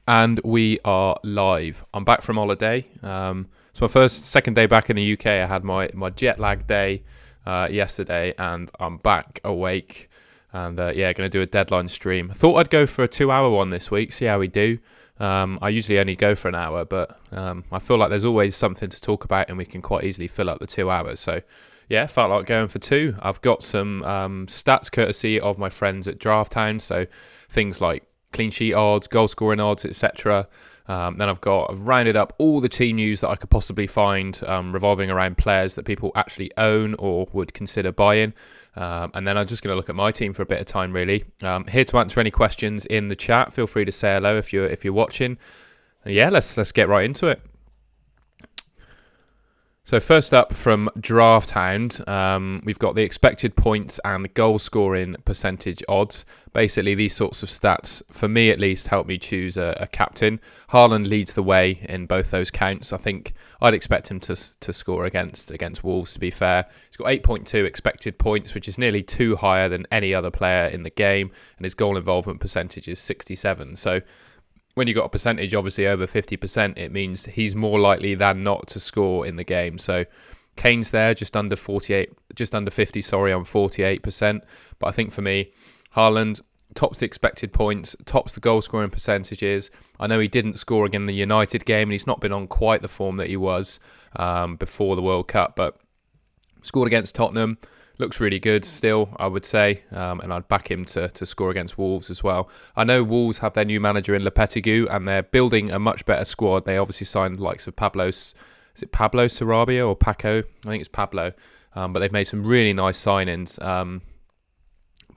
And we are live. I'm back from holiday. It's my second day back in the UK. I had my jet lag day yesterday, and I'm back awake. And going to do a deadline stream. I thought I'd go for a 2-hour one this week, see how we do. I usually only go for an hour, but I feel like there's always something to talk about, and we can quite easily fill up the 2 hours. So, yeah, felt like going for 2. I've got some stats courtesy of my friends at Draft Town, so things like clean sheet odds, goal scoring odds, etc. Then I've rounded up all the team news that I could possibly find revolving around players that people actually own or would consider buying. And then I'm just going to look at my team for a bit of time, really. Here to answer any questions in the chat. Feel free to say hello if you're watching. Yeah, let's get right into it. So first up from Draft Hound, we've got the expected points and goal scoring percentage odds. Basically, these sorts of stats, for me at least, help me choose a captain. Haaland leads the way in both those counts. I think I'd expect him to score against Wolves, to be fair. He's got 8.2 expected points, which is nearly 2 higher than any other player in the game, and his goal involvement percentage is 67. So when you've got a percentage obviously over 50%, it means he's more likely than not to score in the game. So Kane's there, just under 50, on 48%. But I think for me, Haaland tops the expected points, tops the goal scoring percentages. I know he didn't score again in the United game, and he's not been on quite the form that he was before the World Cup, but scored against Tottenham. Looks really good still, I would say, and I'd back him to score against Wolves as well. I know Wolves have their new manager in Lopetegui, and they're building a much better squad. They obviously signed the likes of Pablo Sarabia or Paco? I think it's Pablo. But they've made some really nice signings.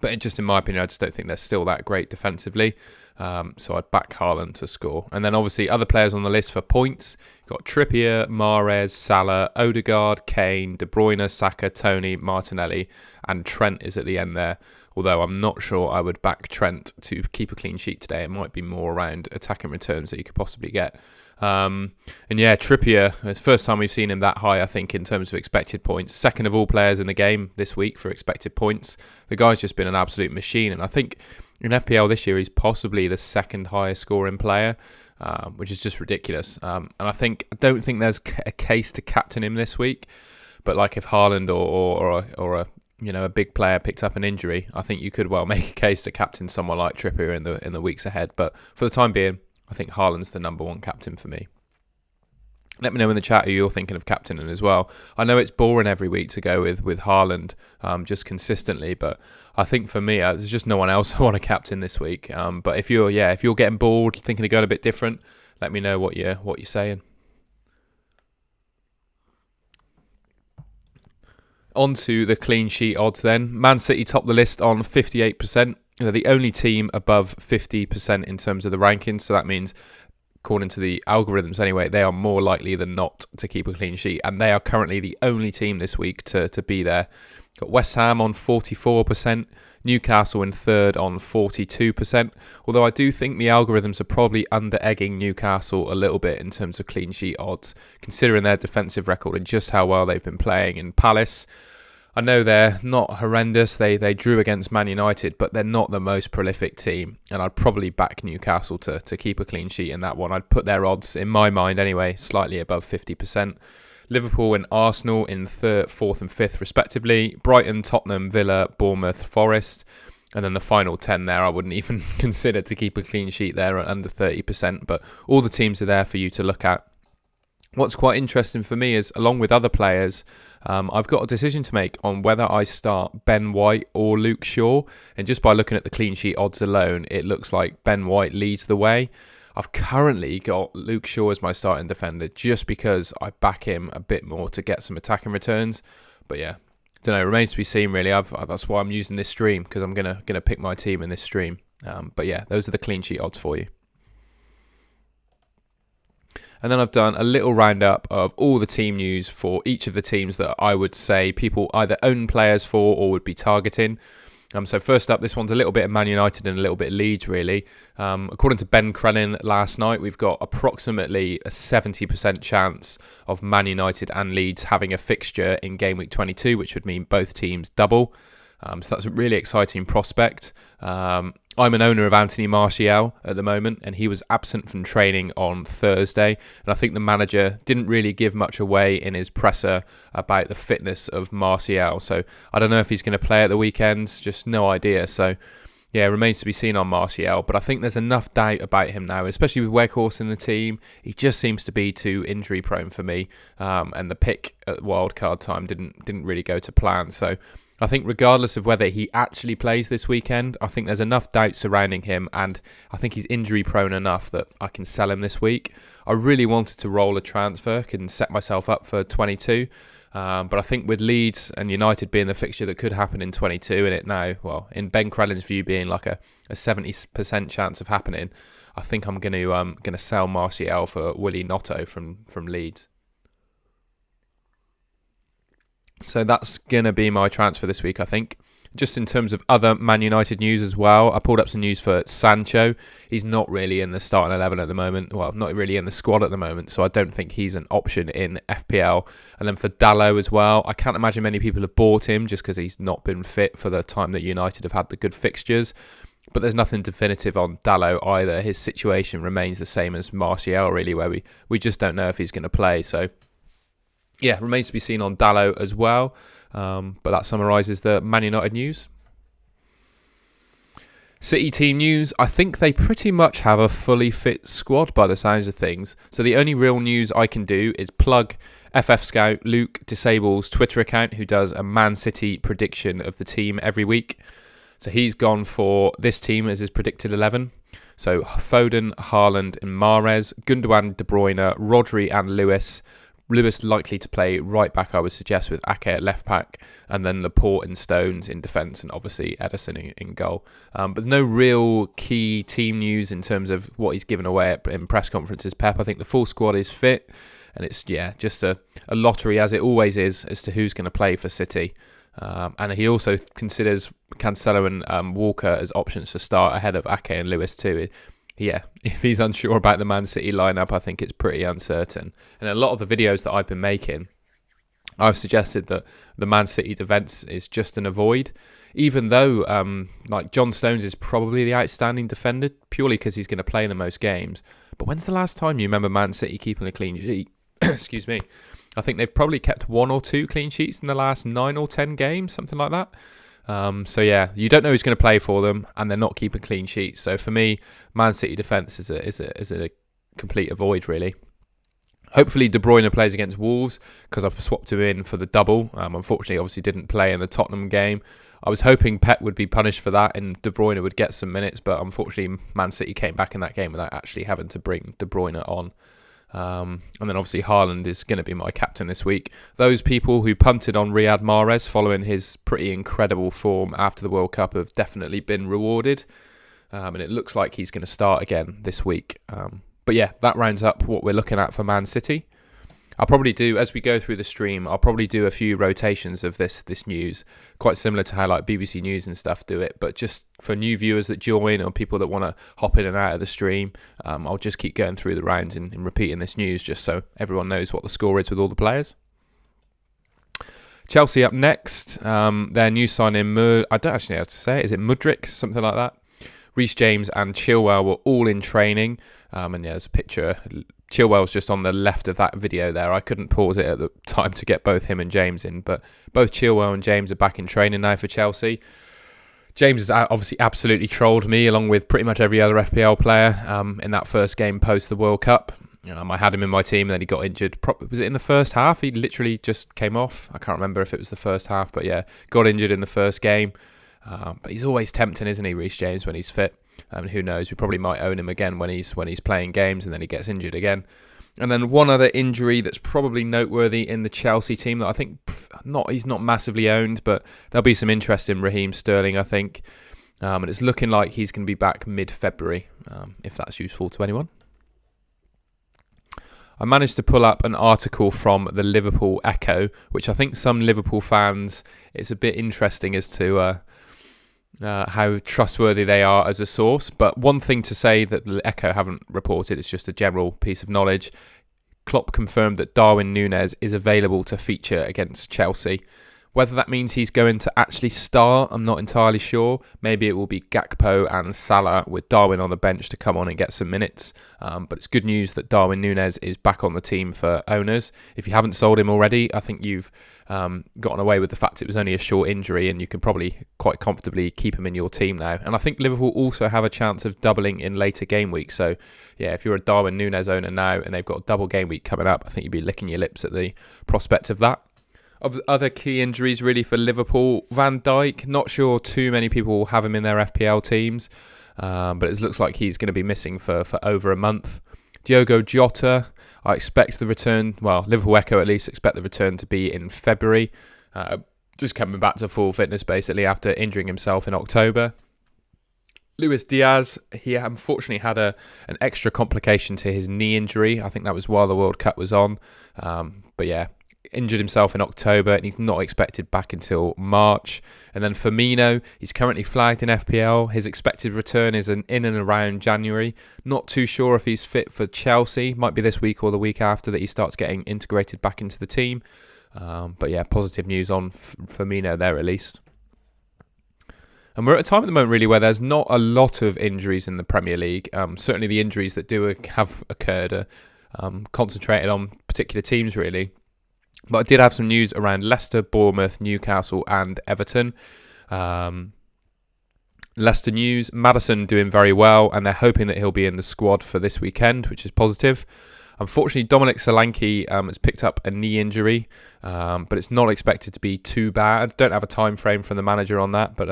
But just in my opinion, I just don't think they're still that great defensively. So I'd back Haaland to score. And then obviously other players on the list for points. You've got Trippier, Mahrez, Salah, Odegaard, Kane, De Bruyne, Saka, Tony, Martinelli, and Trent is at the end there. Although I'm not sure I would back Trent to keep a clean sheet today. It might be more around attacking returns that you could possibly get. And yeah, Trippier, it's the first time we've seen him that high, I think, in terms of expected points. Second of all players in the game this week for expected points. The guy's just been an absolute machine, and I think in FPL this year he's possibly the second highest scoring player, which is just ridiculous. And I don't think there's a case to captain him this week, but like if Haaland or a big player picked up an injury, I think you could well make a case to captain someone like Trippier in the weeks ahead. But for the time being, I think Haaland's the number one captain for me. Let me know in the chat who you're thinking of captaining as well. I know it's boring every week to go with Haaland just consistently, but I think for me, there's just no one else I want to captain this week. But if you're getting bored, thinking of going a bit different, let me know what you're saying. On to the clean sheet odds then. Man City top the list on 58%. They're the only team above 50% in terms of the rankings, so that means, according to the algorithms anyway, they are more likely than not to keep a clean sheet, and they are currently the only team this week to be there. Got West Ham on 44%, Newcastle in third on 42%, although I do think the algorithms are probably under-egging Newcastle a little bit in terms of clean sheet odds, considering their defensive record and just how well they've been playing. In Palace, I know they're not horrendous. They drew against Man United, but they're not the most prolific team. And I'd probably back Newcastle to keep a clean sheet in that one. I'd put their odds, in my mind anyway, slightly above 50%. Liverpool and Arsenal in third, fourth and fifth respectively. Brighton, Tottenham, Villa, Bournemouth, Forest. And then the final 10 there, I wouldn't even consider to keep a clean sheet there at under 30%. But all the teams are there for you to look at. What's quite interesting for me is, along with other players, I've got a decision to make on whether I start Ben White or Luke Shaw. And just by looking at the clean sheet odds alone, it looks like Ben White leads the way. I've currently got Luke Shaw as my starting defender just because I back him a bit more to get some attacking returns. But yeah, don't know, it remains to be seen really. That's why I'm using this stream, because I'm gonna pick my team in this stream. But yeah, those are the clean sheet odds for you. And then I've done a little roundup of all the team news for each of the teams that I would say people either own players for or would be targeting. So first up, this one's a little bit of Man United and a little bit of Leeds, really. According to Ben Crellin last night, we've got approximately a 70% chance of Man United and Leeds having a fixture in Game Week 22, which would mean both teams double. So that's a really exciting prospect. I'm an owner of Anthony Martial at the moment, and he was absent from training on Thursday. And I think the manager didn't really give much away in his presser about the fitness of Martial. So I don't know if he's going to play at the weekend, just no idea. So yeah, it remains to be seen on Martial, but I think there's enough doubt about him now, especially with Weghorst in the team. He just seems to be too injury prone for me, and the pick at wildcard time didn't really go to plan. So I think regardless of whether he actually plays this weekend, I think there's enough doubt surrounding him, and I think he's injury prone enough that I can sell him this week. I really wanted to roll a transfer and set myself up for 22. But I think with Leeds and United being the fixture that could happen in 22, and it now, well, in Ben Crellin's view being like a 70% chance of happening, I think I'm going to sell Martial for Willie Gnotto from Leeds. So that's going to be my transfer this week, I think. Just in terms of other Man United news as well, I pulled up some news for Sancho. He's not really in the starting 11 at the moment. Well, not really in the squad at the moment, so I don't think he's an option in FPL. And then for Dalot as well, I can't imagine many people have bought him just because he's not been fit for the time that United have had the good fixtures. But there's nothing definitive on Dalot either. His situation remains the same as Martial, really, where we just don't know if he's going to play. So yeah, remains to be seen on Dalot as well. But that summarises the Man United news. City team news. I think they pretty much have a fully fit squad by the sounds of things. So the only real news I can do is plug FF Scout Luke Disable's Twitter account, who does a Man City prediction of the team every week. So he's gone for this team as his predicted 11. So Foden, Haaland and Mahrez, Gundogan, De Bruyne, Rodri and Lewis. Lewis likely to play right back, I would suggest, with Ake at left back, and then Laporte and Stones in defence, and obviously Ederson in goal. But there's no real key team news in terms of what he's given away in press conferences. Pep, I think the full squad is fit, and it's just a lottery, as it always is, as to who's going to play for City. And he also considers Cancelo and Walker as options to start ahead of Ake and Lewis too. Yeah, if he's unsure about the Man City lineup, I think it's pretty uncertain. And a lot of the videos that I've been making, I've suggested that the Man City defence is just an avoid, even though like John Stones is probably the outstanding defender, purely because he's going to play in the most games. But when's the last time you remember Man City keeping a clean sheet? Excuse me. I think they've probably kept 1 or 2 clean sheets in the last 9 or 10 games, something like that. So yeah, you don't know who's going to play for them, and they're not keeping clean sheets. So for me, Man City defence is a complete avoid, really. Hopefully De Bruyne plays against Wolves, because I've swapped him in for the double. Unfortunately, obviously didn't play in the Tottenham game. I was hoping Pep would be punished for that and De Bruyne would get some minutes, but unfortunately Man City came back in that game without actually having to bring De Bruyne on. And then obviously Haaland is going to be my captain this week. Those people who punted on Riyad Mahrez following his pretty incredible form after the World Cup have definitely been rewarded, and it looks like he's going to start again this week. But yeah, that rounds up what we're looking at for Man City. I'll probably do, as we go through the stream, I'll probably do a few rotations of this news, quite similar to how like BBC News and stuff do it, but just for new viewers that join or people that want to hop in and out of the stream, I'll just keep going through the rounds and repeating this news just so everyone knows what the score is with all the players. Chelsea up next. Their new signing, I don't actually know how to say it. Is it Mudryk? Something like that. Reece James and Chilwell were all in training. And yeah, there's a picture. Chilwell's just on the left of that video there. I couldn't pause it at the time to get both him and James in, but both Chilwell and James are back in training now for Chelsea. James has obviously absolutely trolled me, along with pretty much every other FPL player in that first game post the World Cup. I had him in my team, and then he got injured. Was it in the first half? He literally just came off. I can't remember if it was the first half, but yeah, got injured in the first game. But he's always tempting, isn't he, Reece James, when he's fit? Who knows? We probably might own him again when he's playing games, and then he gets injured again. And then one other injury that's probably noteworthy in the Chelsea team that I think he's not massively owned, but there'll be some interest in Raheem Sterling, I think. And it's looking like he's going to be back mid-February, if that's useful to anyone. I managed to pull up an article from the Liverpool Echo, which I think some Liverpool fans, it's a bit interesting as to how trustworthy they are as a source. But one thing to say that the Echo haven't reported, it's just a general piece of knowledge. Klopp confirmed that Darwin Núñez is available to feature against Chelsea, Whether that means he's going to actually start, I'm not entirely sure. Maybe it will be Gakpo and Salah with Darwin on the bench to come on and get some minutes. But it's good news that Darwin Núñez is back on the team for owners. If you haven't sold him already, I think you've gotten away with the fact it was only a short injury, and you can probably quite comfortably keep him in your team now. And I think Liverpool also have a chance of doubling in later game week. So yeah, if you're a Darwin Núñez owner now and they've got a double game week coming up, I think you'd be licking your lips at the prospect of that. Of other key injuries really for Liverpool, Van Dijk, not sure too many people will have him in their FPL teams, but it looks like he's going to be missing for over a month. Diogo Jota, I expect the return, well, Liverpool Echo at least expect the return to be in February, just coming back to full fitness basically after injuring himself in October. Luis Diaz, he unfortunately had an extra complication to his knee injury. I think that was while the World Cup was on, but yeah, injured himself in October and he's not expected back until March. And then Firmino, he's currently flagged in FPL. His expected return is in and around January. Not too sure if he's fit for Chelsea. Might be this week or the week after that he starts getting integrated back into the team. But yeah, positive news on Firmino there at least. And we're at a time at the moment really where there's not a lot of injuries in the Premier League. Certainly the injuries that do have occurred are concentrated on particular teams really. But I did have some news around Leicester, Bournemouth, Newcastle and Everton. Leicester news, Maddison doing very well and they're hoping that he'll be in the squad for this weekend, which is positive. Unfortunately, Dominic Solanke has picked up a knee injury, but it's not expected to be too bad. Don't have a time frame from the manager on that, but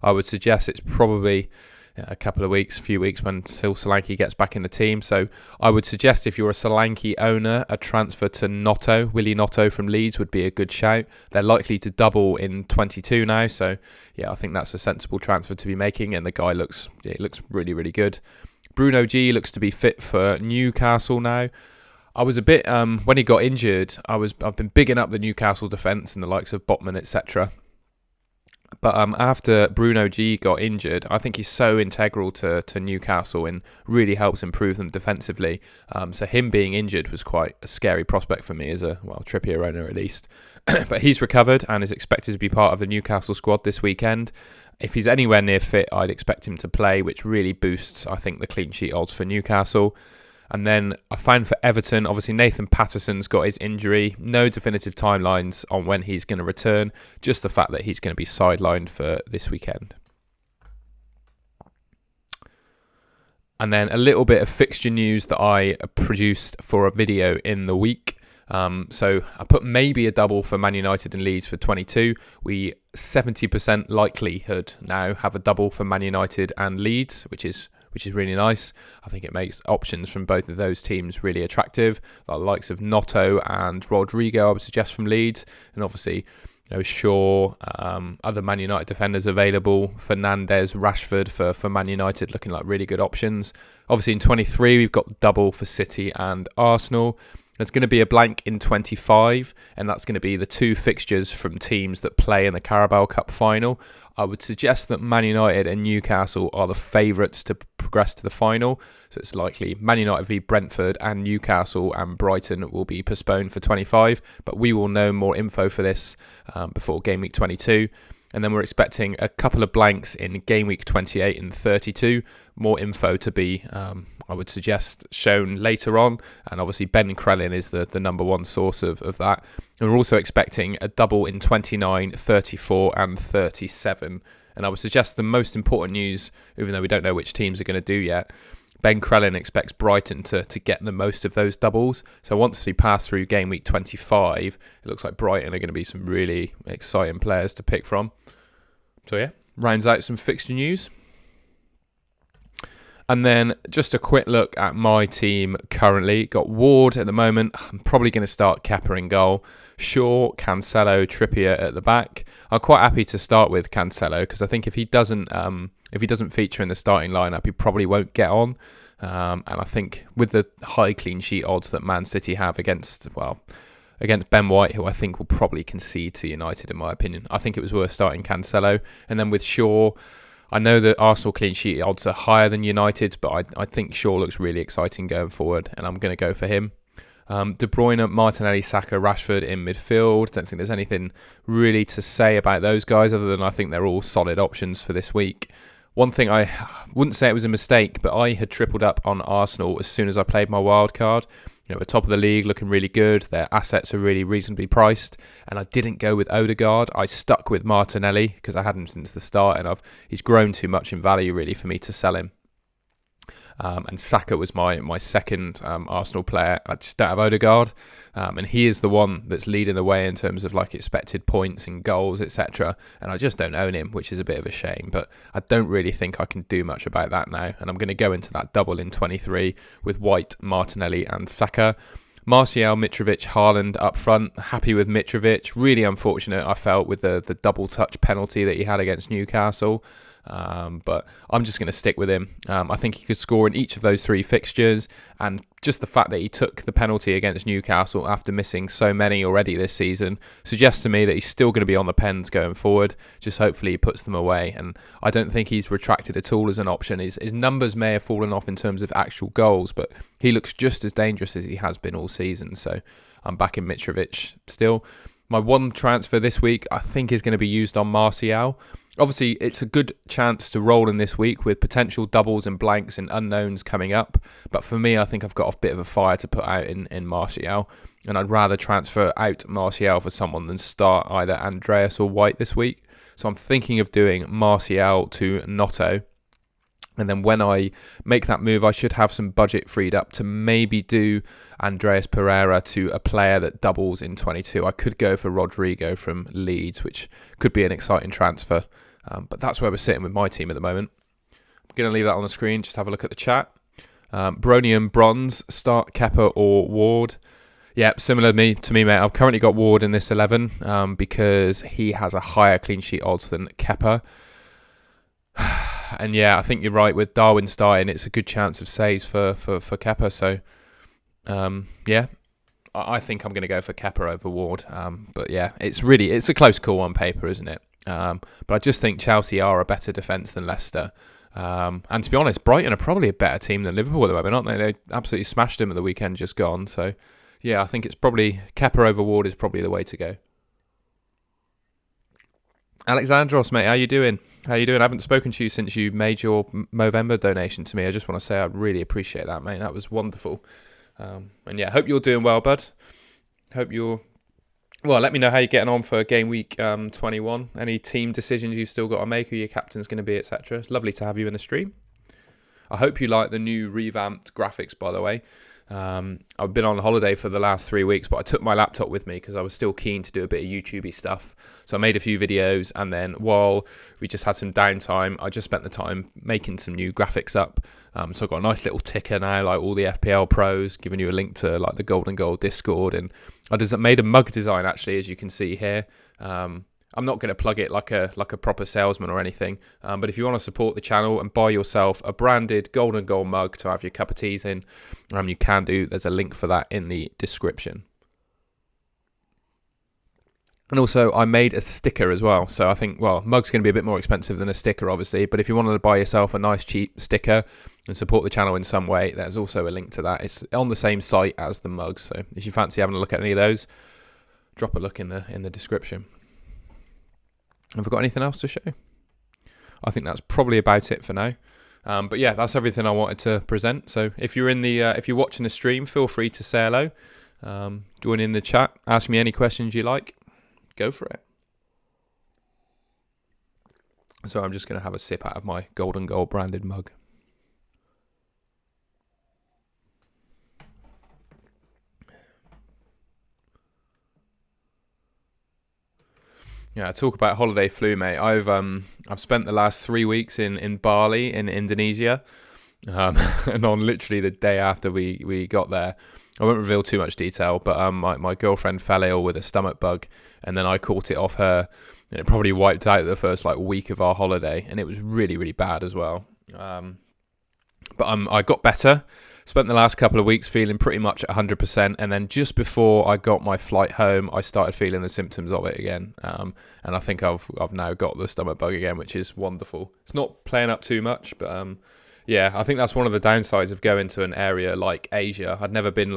I would suggest it's probably a few weeks until Solanke gets back in the team. So I would suggest if you're a Solanke owner, a transfer to Willie Gnotto from Leeds would be a good shout. They're likely to double in 22 now, so yeah, I think that's a sensible transfer to be making, and the guy looks really, really good. Bruno G looks to be fit for Newcastle now. I was a bit when he got injured, I've been bigging up the Newcastle defence and the likes of Botman, etc. But after Bruno G got injured, I think he's so integral to Newcastle and really helps improve them defensively. So him being injured was quite a scary prospect for me as a Trippier owner at least. But he's recovered and is expected to be part of the Newcastle squad this weekend. If he's anywhere near fit, I'd expect him to play, which really boosts, I think, the clean sheet odds for Newcastle. And then I find for Everton, obviously Nathan Patterson's got his injury. No definitive timelines on when he's going to return. Just the fact that he's going to be sidelined for this weekend. And then a little bit of fixture news that I produced for a video in the week. So I put maybe a double for Man United and Leeds for 22. We 70% likelihood now have a double for Man United and Leeds, which is really nice. I think it makes options from both of those teams really attractive. The likes of Gnotto and Rodrigo, I would suggest from Leeds, and obviously, Shaw, other Man United defenders available. Fernandes, Rashford for Man United looking like really good options. Obviously in 23 we've got the double for City and Arsenal. There's going to be a blank in 25, and that's going to be the two fixtures from teams that play in the Carabao Cup final. I would suggest that Man United and Newcastle are the favourites to progress to the final. So it's likely Man United v Brentford and Newcastle and Brighton will be postponed for 25. But we will know more info for this before Game Week 22. And then we're expecting a couple of blanks in Game Week 28 and 32. More info to be, I would suggest, shown later on. And obviously Ben Crellin is the number one source of that. And we're also expecting a double in 29, 34 and 37. And I would suggest the most important news, even though we don't know which teams are going to do yet, Ben Crellin expects Brighton to get the most of those doubles. So once we pass through Game Week 25, it looks like Brighton are going to be some really exciting players to pick from. So yeah, rounds out some fixture news. And then just a quick look at my team currently. Got Ward at the moment. I'm probably going to start Kepa in goal. Shaw, Cancelo, Trippier at the back. I'm quite happy to start with Cancelo because I think if he doesn't feature in the starting lineup, he probably won't get on. And I think with the high clean sheet odds that Man City have against Ben White, who I think will probably concede to United in my opinion, I think it was worth starting Cancelo. And then with Shaw, I know that Arsenal clean sheet odds are higher than United's, but I think Shaw looks really exciting going forward, and I'm going to go for him. De Bruyne, Martinelli, Saka, Rashford in midfield. Don't think there's anything really to say about those guys other than I think they're all solid options for this week. One thing I wouldn't say it was a mistake, but I had tripled up on Arsenal as soon as I played my wild card. You know, at the top of the league, looking really good. Their assets are really reasonably priced, and I didn't go with Odegaard. I stuck with Martinelli because I had him since the start, and he's grown too much in value really for me to sell him. And Saka was my second Arsenal player. I just don't have Odegaard, and he is the one that's leading the way in terms of like expected points and goals, etc. And I just don't own him, which is a bit of a shame. But I don't really think I can do much about that now. And I'm going to go into that double in 23 with White, Martinelli, and Saka. Martial, Mitrovic, Haaland up front. Happy with Mitrovic. Really unfortunate, I felt, with the double touch penalty that he had against Newcastle. But I'm just going to stick with him. I think he could score in each of those 3 fixtures, and just the fact that he took the penalty against Newcastle after missing so many already this season suggests to me that he's still going to be on the pens going forward. Just hopefully he puts them away, and I don't think he's retracted at all as an option. His numbers may have fallen off in terms of actual goals, but he looks just as dangerous as he has been all season, so I'm back in Mitrovic still. My one transfer this week I think is going to be used on Martial. Obviously, it's a good chance to roll in this week with potential doubles and blanks and unknowns coming up. But for me, I think I've got a bit of a fire to put out in Martial. And I'd rather transfer out Martial for someone than start either Andreas or White this week. So I'm thinking of doing Martial to Notto. And then when I make that move, I should have some budget freed up to maybe do Andreas Pereira to a player that doubles in 22. I could go for Rodrigo from Leeds, which could be an exciting transfer. But that's where we're sitting with my team at the moment. I'm going to leave that on the screen. Just have a look at the chat. Bronium Bronze, start Kepa or Ward. Yeah, similar to me, mate. I've currently got Ward in this 11 because he has a higher clean sheet odds than Kepa. And yeah, I think you're right with Darwin starting. It's a good chance of saves for Kepa. So yeah, I think I'm going to go for Kepa over Ward. But yeah, it's a close call on paper, isn't it? But I just think Chelsea are a better defence than Leicester. And to be honest, Brighton are probably a better team than Liverpool at the moment, aren't they? They absolutely smashed them at the weekend just gone. So yeah, I think it's probably Kepa over Ward is probably the way to go. Alexandros, mate, how you doing? I haven't spoken to you since you made your Movember donation to me. I just want to say I really appreciate that, mate. That was wonderful. And yeah, hope you're doing well, bud. Well, let me know how you're getting on for game week 21. Any team decisions you've still got to make, who your captain's going to be, etc. It's lovely to have you in the stream. I hope you like the new revamped graphics, by the way. I've been on holiday for the last 3 weeks, but I took my laptop with me because I was still keen to do a bit of YouTube-y stuff. So I made a few videos, and then while we just had some downtime, I just spent the time making some new graphics up. So I've got a nice little ticker now, like all the FPL pros, giving you a link to like the Golden Goal Discord, and I just made a mug design actually, as you can see here. I'm not going to plug it like a proper salesman or anything, but if you want to support the channel and buy yourself a branded Golden Goal mug to have your cup of teas in, you can do. There's a link for that in the description. And also, I made a sticker as well. So I think, well, mug's going to be a bit more expensive than a sticker, obviously. But if you wanted to buy yourself a nice cheap sticker and support the channel in some way, there's also a link to that. It's on the same site as the mug. So if you fancy having a look at any of those, drop a look in the description. Have I got anything else to show? I think that's probably about it for now. But yeah, that's everything I wanted to present. So if you're if you're watching the stream, feel free to say hello. Join in the chat. Ask me any questions you like. Go for it. So I'm just going to have a sip out of my Golden Goal branded mug. Yeah, talk about holiday flu, mate. I've spent the last 3 weeks in Bali in Indonesia, and on literally the day after we got there, I won't reveal too much detail, but my girlfriend fell ill with a stomach bug, and then I caught it off her, and it probably wiped out the first week of our holiday, and it was really, really bad as well. But I got better. Spent the last couple of weeks feeling pretty much at 100%, and then just before I got my flight home, I started feeling the symptoms of it again. And I think I've now got the stomach bug again, which is wonderful. It's not playing up too much, but yeah, I think that's one of the downsides of going to an area like Asia. I'd never been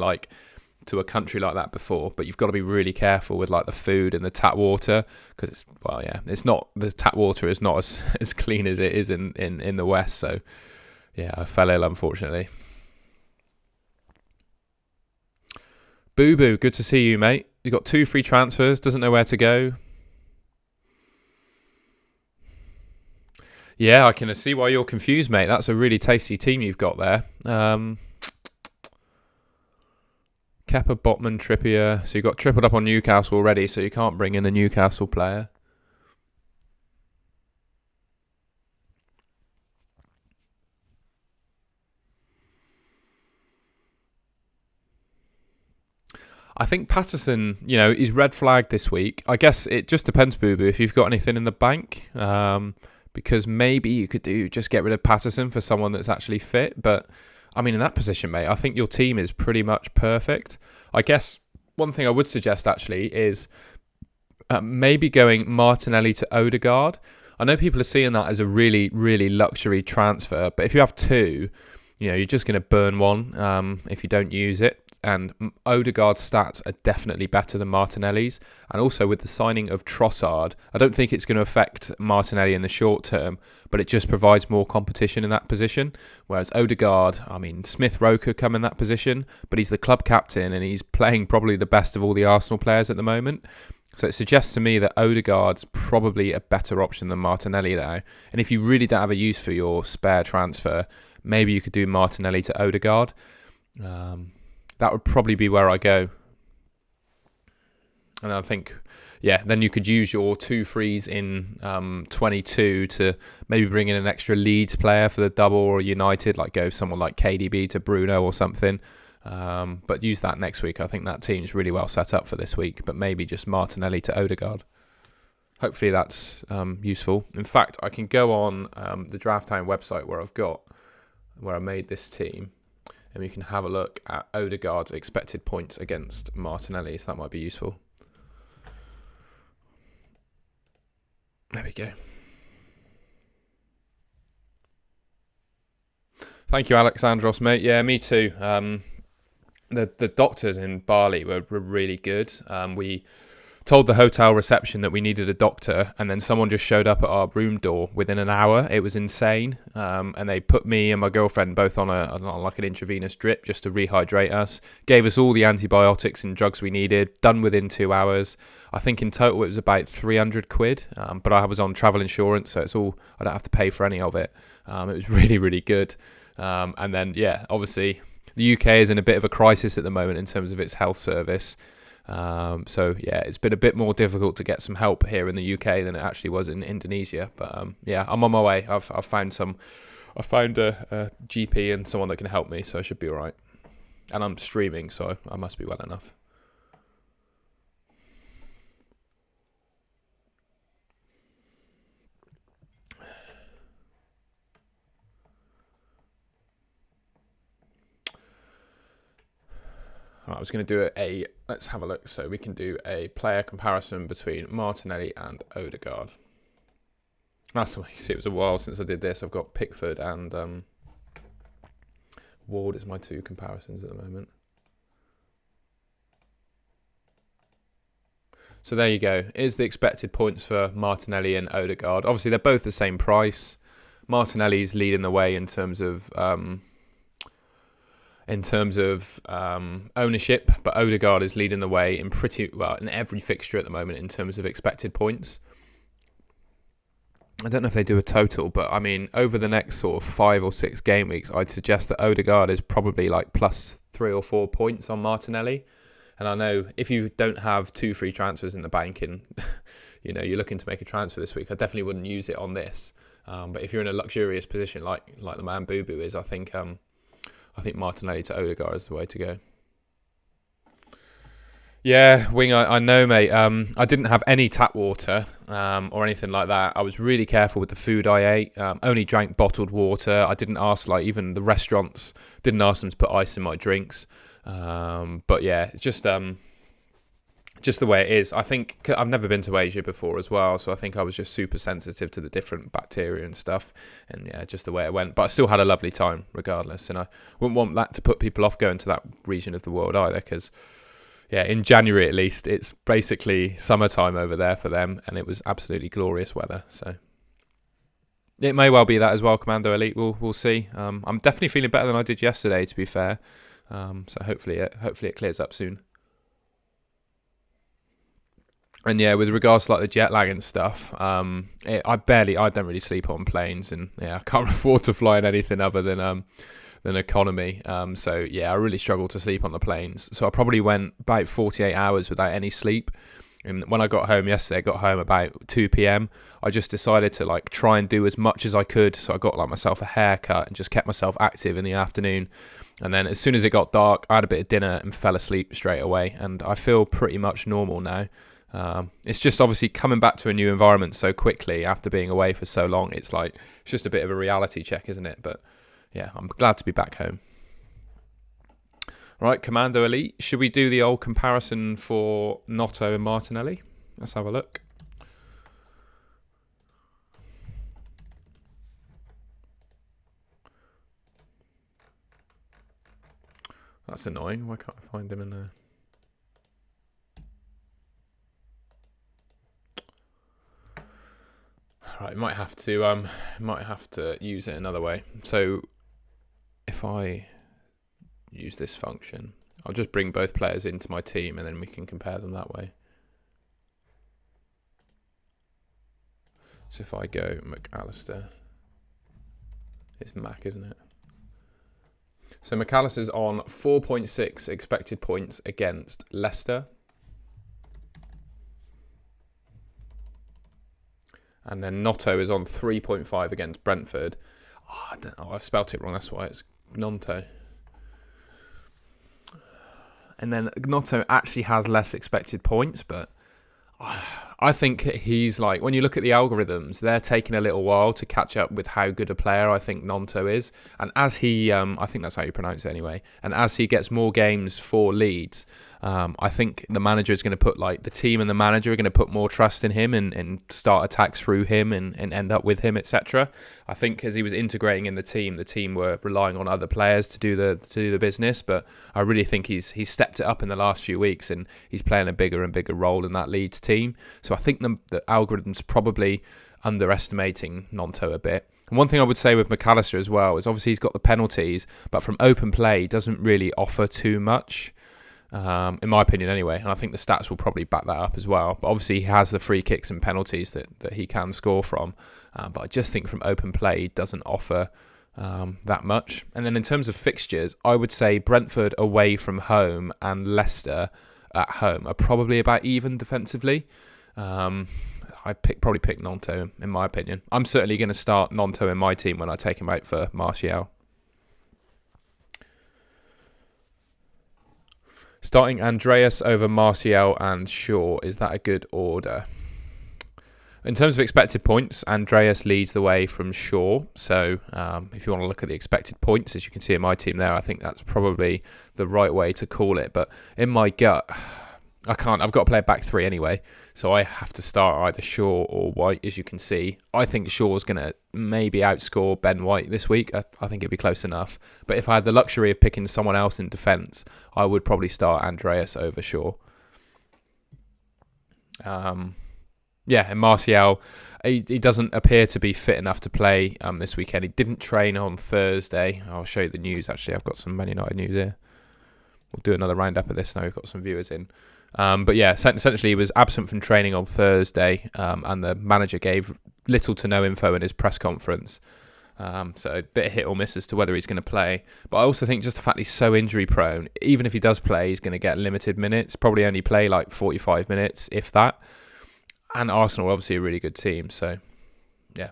to a country like that before, but you've got to be really careful with like the food and the tap water, because it's not, the tap water is not as clean as it is in the West. So yeah, I fell ill, unfortunately. Boo Boo, good to see you, mate. You got 2 free transfers, doesn't know where to go. Yeah, I can see why you're confused, mate. That's a really tasty team you've got there. Kepa, Botman, Trippier. So you've got tripled up on Newcastle already, so you can't bring in a Newcastle player. I think Patterson, he's red flagged this week. I guess it just depends, Boo Boo, if you've got anything in the bank. Because maybe you could just get rid of Patterson for someone that's actually fit. But, I mean, in that position, mate, I think your team is pretty much perfect. I guess one thing I would suggest, actually, is maybe going Martinelli to Odegaard. I know people are seeing that as a really, really luxury transfer. But if you have 2, you're just going to burn one if you don't use it. And Odegaard's stats are definitely better than Martinelli's. And also with the signing of Trossard, I don't think it's going to affect Martinelli in the short term, but it just provides more competition in that position. Whereas Odegaard, I mean, Smith Rowe could come in that position, but he's the club captain and he's playing probably the best of all the Arsenal players at the moment. So it suggests to me that Odegaard's probably a better option than Martinelli now. And if you really don't have a use for your spare transfer, maybe you could do Martinelli to Odegaard. That would probably be where I go. And I think, then you could use your 2 frees in 22 to maybe bring in an extra Leeds player for the double, or United, like go someone like KDB to Bruno or something. But use that next week. I think that team's really well set up for this week, but maybe just Martinelli to Odegaard. Hopefully that's useful. In fact, I can go on the Draft Time website where I made this team, and we can have a look at Odegaard's expected points against Martinelli, so that might be useful. There we go. Thank you, Alexandros, mate. Yeah, me too. The doctors in Bali were really good. We told the hotel reception that we needed a doctor, and then someone just showed up at our room door within an hour. It was insane. And they put me and my girlfriend both on like an intravenous drip just to rehydrate us. Gave us all the antibiotics and drugs we needed, done within 2 hours. I think in total it was about 300 quid. But I was on travel insurance, so it's all, I don't have to pay for any of it. It was really, really good. And then, obviously the UK is in a bit of a crisis at the moment in terms of its health service. So it's been a bit more difficult to get some help here in the UK than it actually was in Indonesia. But I'm on my way. I've found a GP and someone that can help me, so I should be all right. And I'm streaming, so I must be well enough. Right, I was going to do let's have a look. So we can do a player comparison between Martinelli and Odegaard. That's what you see. It was a while since I did this. I've got Pickford and Ward as my 2 comparisons at the moment. So there you go. Here's the expected points for Martinelli and Odegaard. Obviously, they're both the same price. Martinelli's leading the way in terms of ownership, but Odegaard is leading the way in in every fixture at the moment in terms of expected points. I don't know if they do a total, but I mean, over the next sort of 5 or 6 game weeks, I'd suggest that Odegaard is probably like plus 3 or 4 points on Martinelli. And I know if you don't have 2 free transfers in the bank and you're looking to make a transfer this week, I definitely wouldn't use it on this. But if you're in a luxurious position like the man Boo Boo is, I think Martinelli to Odegaard is the way to go. Yeah, Wing, I know, mate. I didn't have any tap water or anything like that. I was really careful with the food I ate. Only drank bottled water. I didn't ask, even the restaurants, didn't ask them to put ice in my drinks. But yeah, just just the way it is. I think I've never been to Asia before as well, so I think I was just super sensitive to the different bacteria and stuff, and yeah, just the way it went. But I still had a lovely time regardless, and I wouldn't want that to put people off going to that region of the world either, because yeah, in January at least, it's basically summertime over there for them, and it was absolutely glorious weather. So it may well be that as well, Commando Elite. We'll see. I'm definitely feeling better than I did yesterday, to be fair. So hopefully it clears up soon. And yeah, with regards to like the jet lag and stuff, I don't really sleep on planes, and yeah, I can't afford to fly in anything other than economy. So yeah, I really struggle to sleep on the planes. So I probably went about 48 hours without any sleep. And when I got home yesterday, I got home about 2 p.m. I just decided to like try and do as much as I could. So I got like myself a haircut and just kept myself active in the afternoon. And then as soon as it got dark, I had a bit of dinner and fell asleep straight away. And I feel pretty much normal now. It's just obviously coming back to a new environment so quickly after being away for so long. It's just a bit of a reality check, isn't it? But yeah, I'm glad to be back home. Right, Commando Elite. Should we do the old comparison for Notto and Martinelli? Let's have a look. That's annoying. Why can't I find him in there? Right, might have to use it another way. So if I use this function, I'll just bring both players into my team and then we can compare them that way. So if I go McAllister, it's Mac, isn't it? So McAllister's on 4.6 expected points against Leicester. And then Notto is on 3.5 against Brentford. Oh, I don't know, I've spelt it wrong, that's why it's Nonto. And then Notto actually has less expected points, but I think he's like, when you look at the algorithms, they're taking a little while to catch up with how good a player I think Nonto is. And as he, I think that's how you pronounce it anyway, and as he gets more games for Leeds, I think the manager is going to put, like, the team and the manager are going to put more trust in him and start attacks through him and end up with him, etc. I think as he was integrating in the team were relying on other players to do the business. But I really think he's stepped it up in the last few weeks, and he's playing a bigger and bigger role in that Leeds team. So I think the algorithm's probably underestimating Nonto a bit. And one thing I would say with McAllister as well is obviously he's got the penalties, but from open play he doesn't really offer too much. In my opinion anyway, and I think the stats will probably back that up as well. But obviously he has the free kicks and penalties that he can score from, but I just think from open play he doesn't offer that much. And then in terms of fixtures, I would say Brentford away from home and Leicester at home are probably about even defensively. I'd probably pick Nonto in my opinion. I'm certainly going to start Nonto in my team when I take him out for Martial. Starting Andreas over Martial and Shaw, is that a good order? In terms of expected points, Andreas leads the way from Shaw. So if you want to look at the expected points, as you can see in my team there, I think that's probably the right way to call it. But in my gut, I've got to play a back three anyway. So I have to start either Shaw or White, as you can see. I think Shaw's going to maybe outscore Ben White this week. I think it'd be close enough. But if I had the luxury of picking someone else in defence, I would probably start Andreas over Shaw. And Martial, he doesn't appear to be fit enough to play this weekend. He didn't train on Thursday. I'll show you the news, actually. I've got some Man United news here. We'll do another roundup of this now. We've got some viewers in. But yeah, essentially he was absent from training on Thursday, and the manager gave little to no info in his press conference. So a bit of hit or miss as to whether he's going to play. But I also think just the fact he's so injury prone, even if he does play, he's going to get limited minutes, probably only play like 45 minutes, if that. And Arsenal are obviously a really good team, so yeah.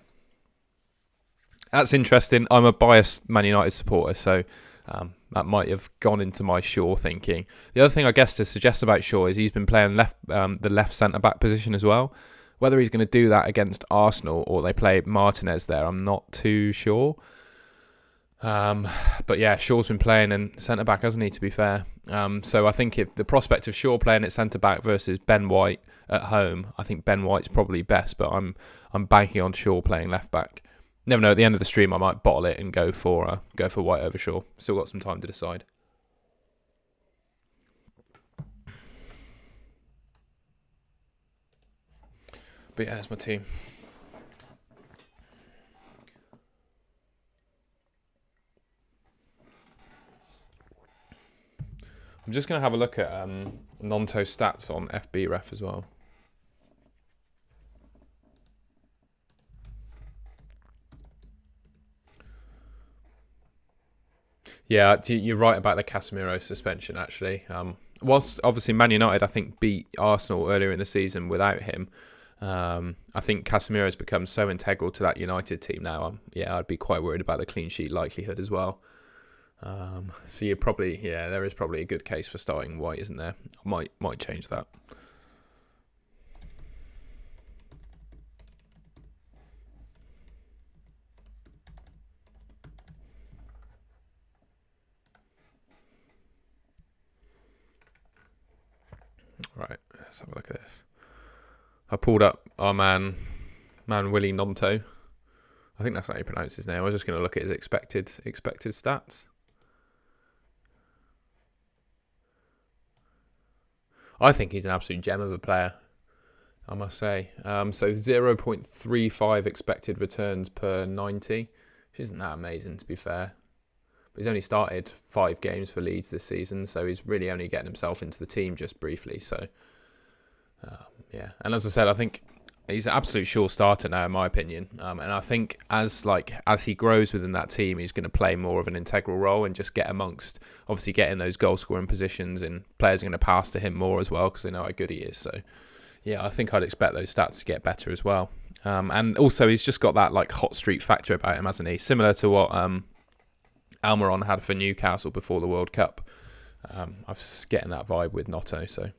That's interesting. I'm a biased Man United supporter, so that might have gone into my Shaw thinking. The other thing I guess to suggest about Shaw is he's been playing the left centre-back position as well. Whether he's going to do that against Arsenal or they play Martinez there, I'm not too sure. But yeah, Shaw's been playing in centre back, hasn't he? To be fair, so I think if the prospect of Shaw playing at centre back versus Ben White at home, I think Ben White's probably best. But I'm banking on Shaw playing left back. Never know. At the end of the stream, I might bottle it and go for White over Shaw. Still got some time to decide. But yeah, that's my team. I'm just going to have a look at Nonto stats on FB Ref as well. Yeah, you're right about the Casemiro suspension, actually. Whilst obviously Man United, I think, beat Arsenal earlier in the season without him, I think Casemiro has become so integral to that United team now. I'd be quite worried about the clean sheet likelihood as well. So you're probably, there is probably a good case for starting White, isn't there? I might change that. Right, let's have a look at this. I pulled up our man Willie Nonto. I think that's how you pronounce his name. I was just going to look at his expected stats. I think he's an absolute gem of a player, I must say. So 0.35 expected returns per 90, which isn't that amazing, to be fair. But he's only started 5 games for Leeds this season, so he's really only getting himself into the team just briefly. So, and as I said, I think he's an absolute sure starter now, in my opinion. And I think as he grows within that team, he's going to play more of an integral role and just get amongst, obviously getting those goal scoring positions, and players are going to pass to him more as well because they know how good he is. So, yeah, I think I'd expect those stats to get better as well. And also, he's just got that hot streak factor about him, hasn't he? Similar to what Almiron had for Newcastle before the World Cup. I'm getting that vibe with Notto. So.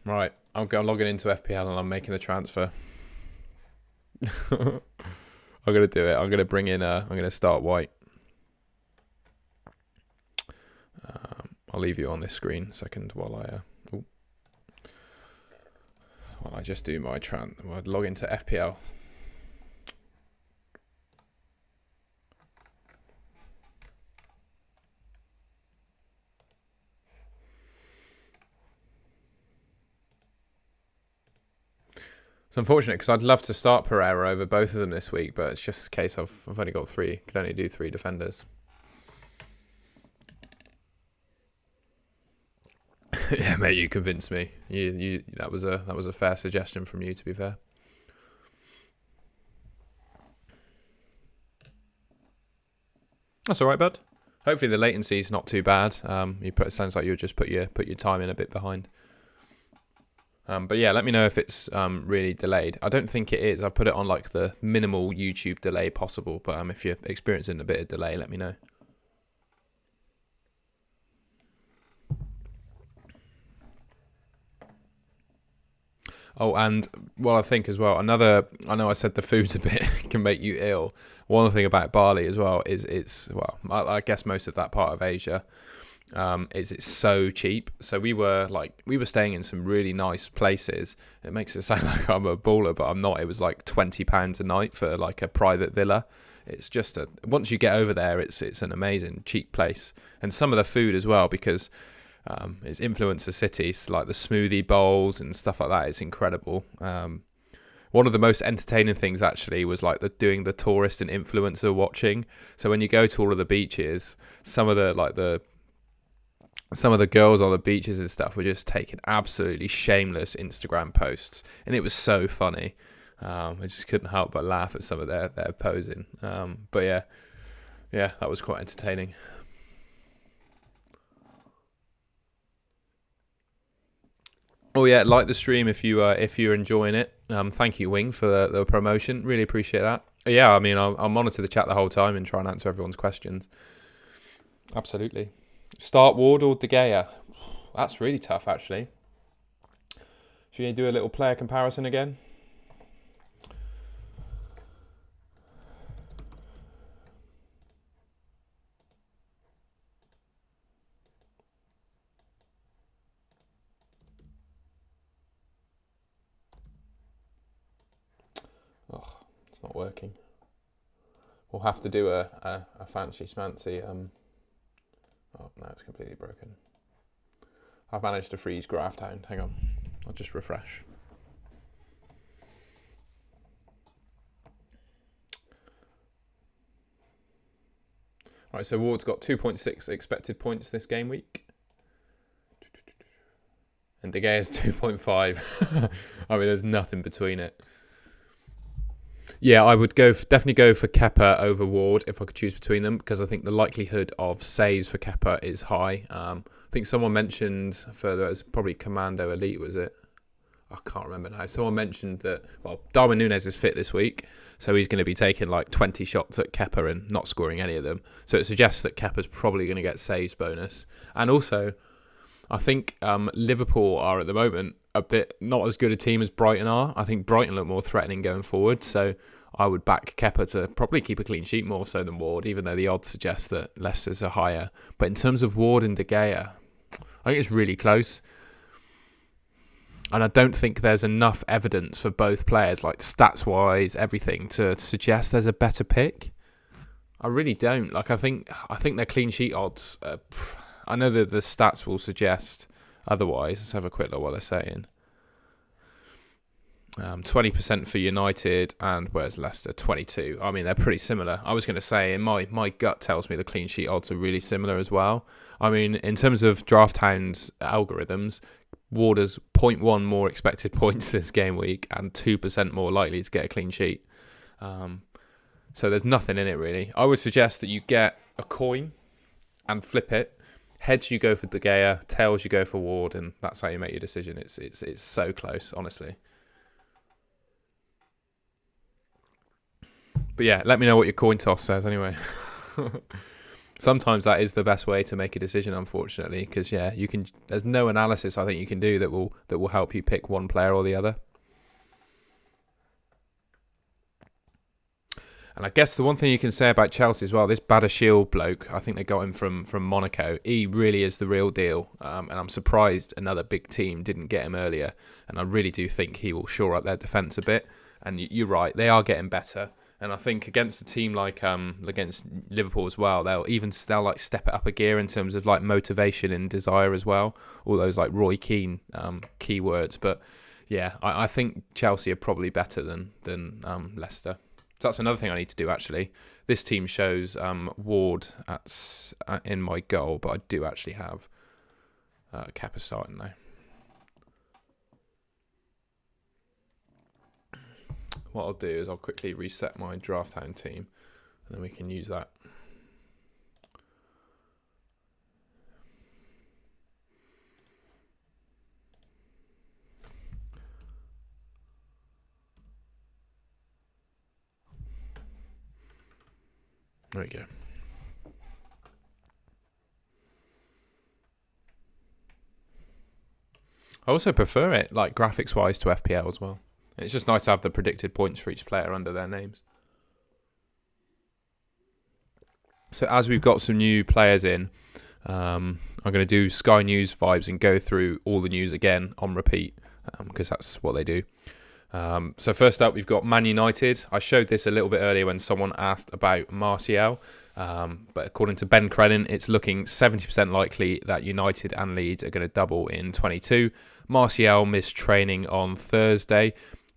Right, I'm logging into FPL and I'm making the transfer. I'm going to do it. I'm going to bring in, I'm going to start White. I'll leave you on this screen a second while I just do my I'll log into FPL. It's unfortunate because I'd love to start Pereira over both of them this week, but it's just a case of I've only got 3. Could only do 3 defenders. Yeah, mate, you convinced me. You that was a fair suggestion from you, to be fair. That's all right, bud. Hopefully the latency is not too bad. It sounds like you just put your time in a bit behind. But yeah, let me know if it's really delayed. I don't think it is. I've put it on the minimal YouTube delay possible. But if you're experiencing a bit of delay, let me know. Oh, and I think as well, I know I said the food's a bit can make you ill. One thing about Bali as well is I guess most of that part of Asia. It's so cheap. So we were staying in some really nice places. It makes it sound like I'm a baller, but I'm not. It was £20 a night for a private villa. It's just once you get over there, it's an amazing cheap place, and some of the food as well, because it's influencer cities, like the smoothie bowls and stuff like that. It's incredible. One of the most entertaining things actually was doing the tourist and influencer watching. So when you go to all of the beaches, some of the girls on the beaches and stuff were just taking absolutely shameless Instagram posts, and it was so funny. I just couldn't help but laugh at some of their posing. But yeah, that was quite entertaining. Oh yeah, like the stream if you're enjoying it. Thank you, Wing, for the promotion. Really appreciate that. Yeah, I mean, I'll monitor the chat the whole time and try and answer everyone's questions. Absolutely. Start Ward or De Gea? That's really tough, actually. Should we do a little player comparison again? Oh, it's not working. We'll have to do a fancy schmancy. Oh, no, it's completely broken. I've managed to freeze Grafthound. Hang on. I'll just refresh. Right, so Ward's got 2.6 expected points this game week. And De Gea's 2.5. I mean, there's nothing between it. Yeah, I would definitely go for Kepa over Ward if I could choose between them, because I think the likelihood of saves for Kepa is high. I think someone mentioned further, it was probably Commando Elite, was it? I can't remember now. Someone mentioned that, well, Darwin Núñez is fit this week, so he's going to be taking like 20 shots at Kepa and not scoring any of them. So it suggests that Kepa's probably going to get saves bonus. And also, I think Liverpool are at the moment a bit not as good a team as Brighton are. I think Brighton look more threatening going forward, so I would back Kepa to probably keep a clean sheet more so than Ward, even though the odds suggest that Leicester's are higher. But in terms of Ward and De Gea, I think it's really close. And I don't think there's enough evidence for both players, like stats-wise, everything, to suggest there's a better pick. I really don't. Like, I think their clean sheet odds, I know that the stats will suggest otherwise. Let's have a quick look what they're saying. 20% for United, and where's Leicester? 22. I mean, they're pretty similar. I was going to say, my gut tells me the clean sheet odds are really similar as well. I mean, in terms of Drafthound's algorithms, Ward has 0.1 more expected points this game week and 2% more likely to get a clean sheet. So there's nothing in it really. I would suggest that you get a coin and flip it. Heads you go for De Gea, tails you go for Ward, and that's how you make your decision. It's so close, honestly. But yeah, let me know what your coin toss says anyway. Sometimes that is the best way to make a decision, unfortunately, because yeah, there's no analysis I think you can do that will help you pick one player or the other. And I guess the one thing you can say about Chelsea as well, this Badiashile bloke, I think they got him from Monaco. He really is the real deal. And I'm surprised another big team didn't get him earlier. And I really do think he will shore up their defence a bit. And you're right, they are getting better. And I think against a team like against Liverpool as well, they'll like step it up a gear in terms of like motivation and desire as well. All those like Roy Keane keywords. But yeah, I think Chelsea are probably better than Leicester. So that's another thing I need to do, actually. This team shows Ward in my goal, but I do actually have Kepa starting now. What I'll do is I'll quickly reset my Drafthound team, and then we can use that. There we go. I also prefer it, like graphics-wise, to FPL as well. It's just nice to have the predicted points for each player under their names. So as we've got some new players in, I'm going to do Sky News vibes and go through all the news again on repeat, because that's what they do. So first up, we've got Man United. I showed this a little bit earlier when someone asked about Martial. But according to Ben Crennan, it's looking 70% likely that United and Leeds are going to double in 22. Martial missed training on Thursday.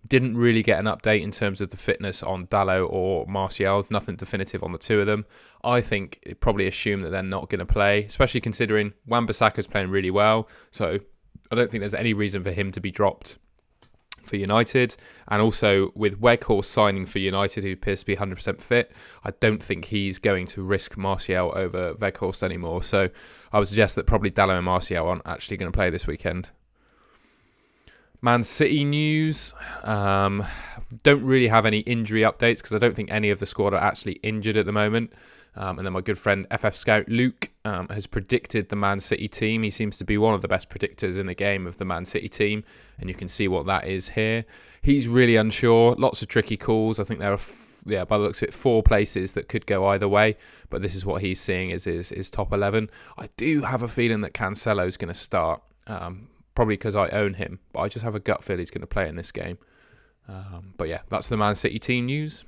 Didn't really get an update in terms of the fitness on Dalot or Martial. There's nothing definitive on the two of them. I think it probably assume that they're not going to play, especially considering Wan-Bissaka's playing really well. So I don't think there's any reason for him to be dropped for United. And also with Weghorst signing for United, who appears to be 100% fit, I don't think he's going to risk Martial over Weghorst anymore. So I would suggest that probably Dalot and Martial aren't actually going to play this weekend. Man City news. Don't really have any injury updates because I don't think any of the squad are actually injured at the moment. And then my good friend FF Scout Luke has predicted the Man City team. He seems to be one of the best predictors in the game of the Man City team, and you can see what that is here. He's really unsure. Lots of tricky calls. I think there are, by the looks of it, 4 places that could go either way, but this is what he's seeing as his top 11. I do have a feeling that Cancelo's going to start, probably because I own him, but I just have a gut feel he's going to play in this game. But yeah, that's the Man City team news.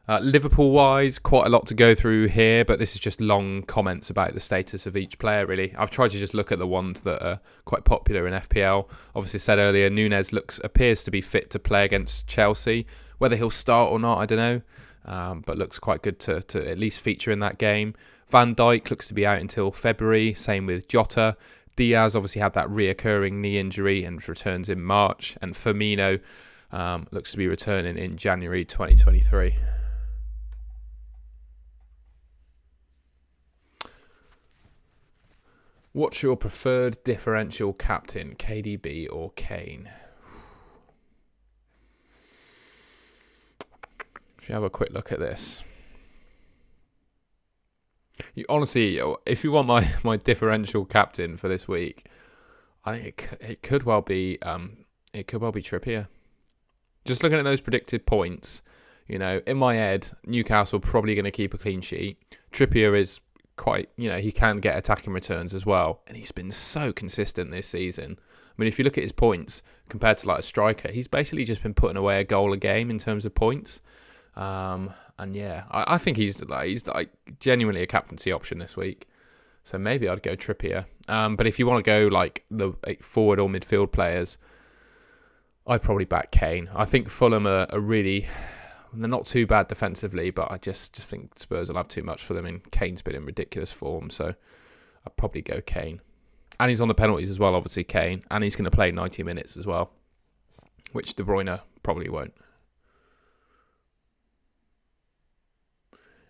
Liverpool-wise, quite a lot to go through here, but this is just long comments about the status of each player, really. I've tried to just look at the ones that are quite popular in FPL. Obviously, said earlier, Nunez appears to be fit to play against Chelsea. Whether he'll start or not, I don't know, but looks quite good to at least feature in that game. Van Dijk looks to be out until February, same with Jota. Diaz obviously had that reoccurring knee injury and returns in March, and Firmino looks to be returning in January 2023. What's your preferred differential captain, KDB or Kane? Should we have a quick look at this? Honestly, if you want my differential captain for this week, I think it could well be Trippier. Just looking at those predicted points, in my head, Newcastle probably going to keep a clean sheet. Trippier is quite, he can get attacking returns as well, and he's been so consistent this season. I mean, if you look at his points compared to like a striker, he's basically just been putting away a goal a game in terms of points. And yeah, I think he's genuinely a captaincy option this week. So maybe I'd go Trippier. But if you want to go like the forward or midfield players, I'd probably back Kane. I think Fulham are really, they're not too bad defensively, but I just think Spurs will have too much for them, and Kane's been in ridiculous form, so I'd probably go Kane. And he's on the penalties as well, obviously, Kane, and he's going to play 90 minutes as well, which De Bruyne probably won't.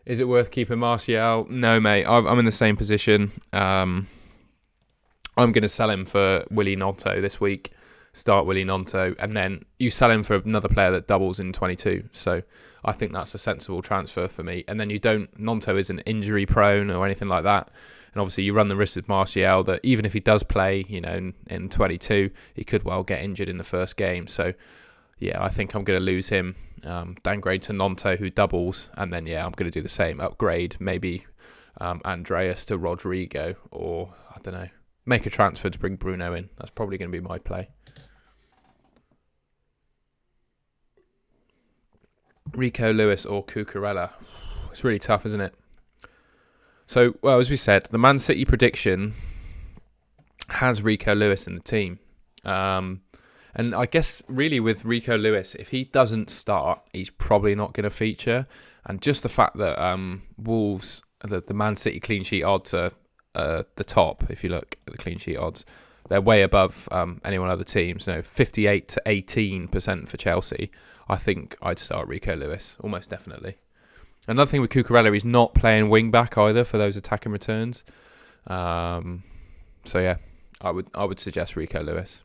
Is it worth keeping Martial? No, mate. I'm in the same position. I'm going to sell him for Willy Gnonto this week. Start Willy Gnonto, and then you sell him for another player that doubles in 22. So I think that's a sensible transfer for me. And then Gnonto isn't injury prone or anything like that. And obviously you run the risk with Martial that even if he does play, in 22, he could well get injured in the first game. So yeah, I think I'm going to lose him. Downgrade to Gnonto, who doubles, and then I'm going to do the same. Upgrade maybe Andreas to Rodrigo, or I don't know, make a transfer to bring Bruno in. That's probably going to be my play. Rico Lewis or Cucurella? It's really tough, isn't it? So, well, as we said, the Man City prediction has Rico Lewis in the team. And I guess really with Rico Lewis, if he doesn't start, he's probably not going to feature. And just the fact that Wolves, the Man City clean sheet odds are the top, if you look at the clean sheet odds, they're way above anyone other teams. 58 to 18% for Chelsea. I think I'd start Rico Lewis, almost definitely. Another thing with Cucurella, he's not playing wing back either for those attacking returns. So yeah, I would suggest Rico Lewis.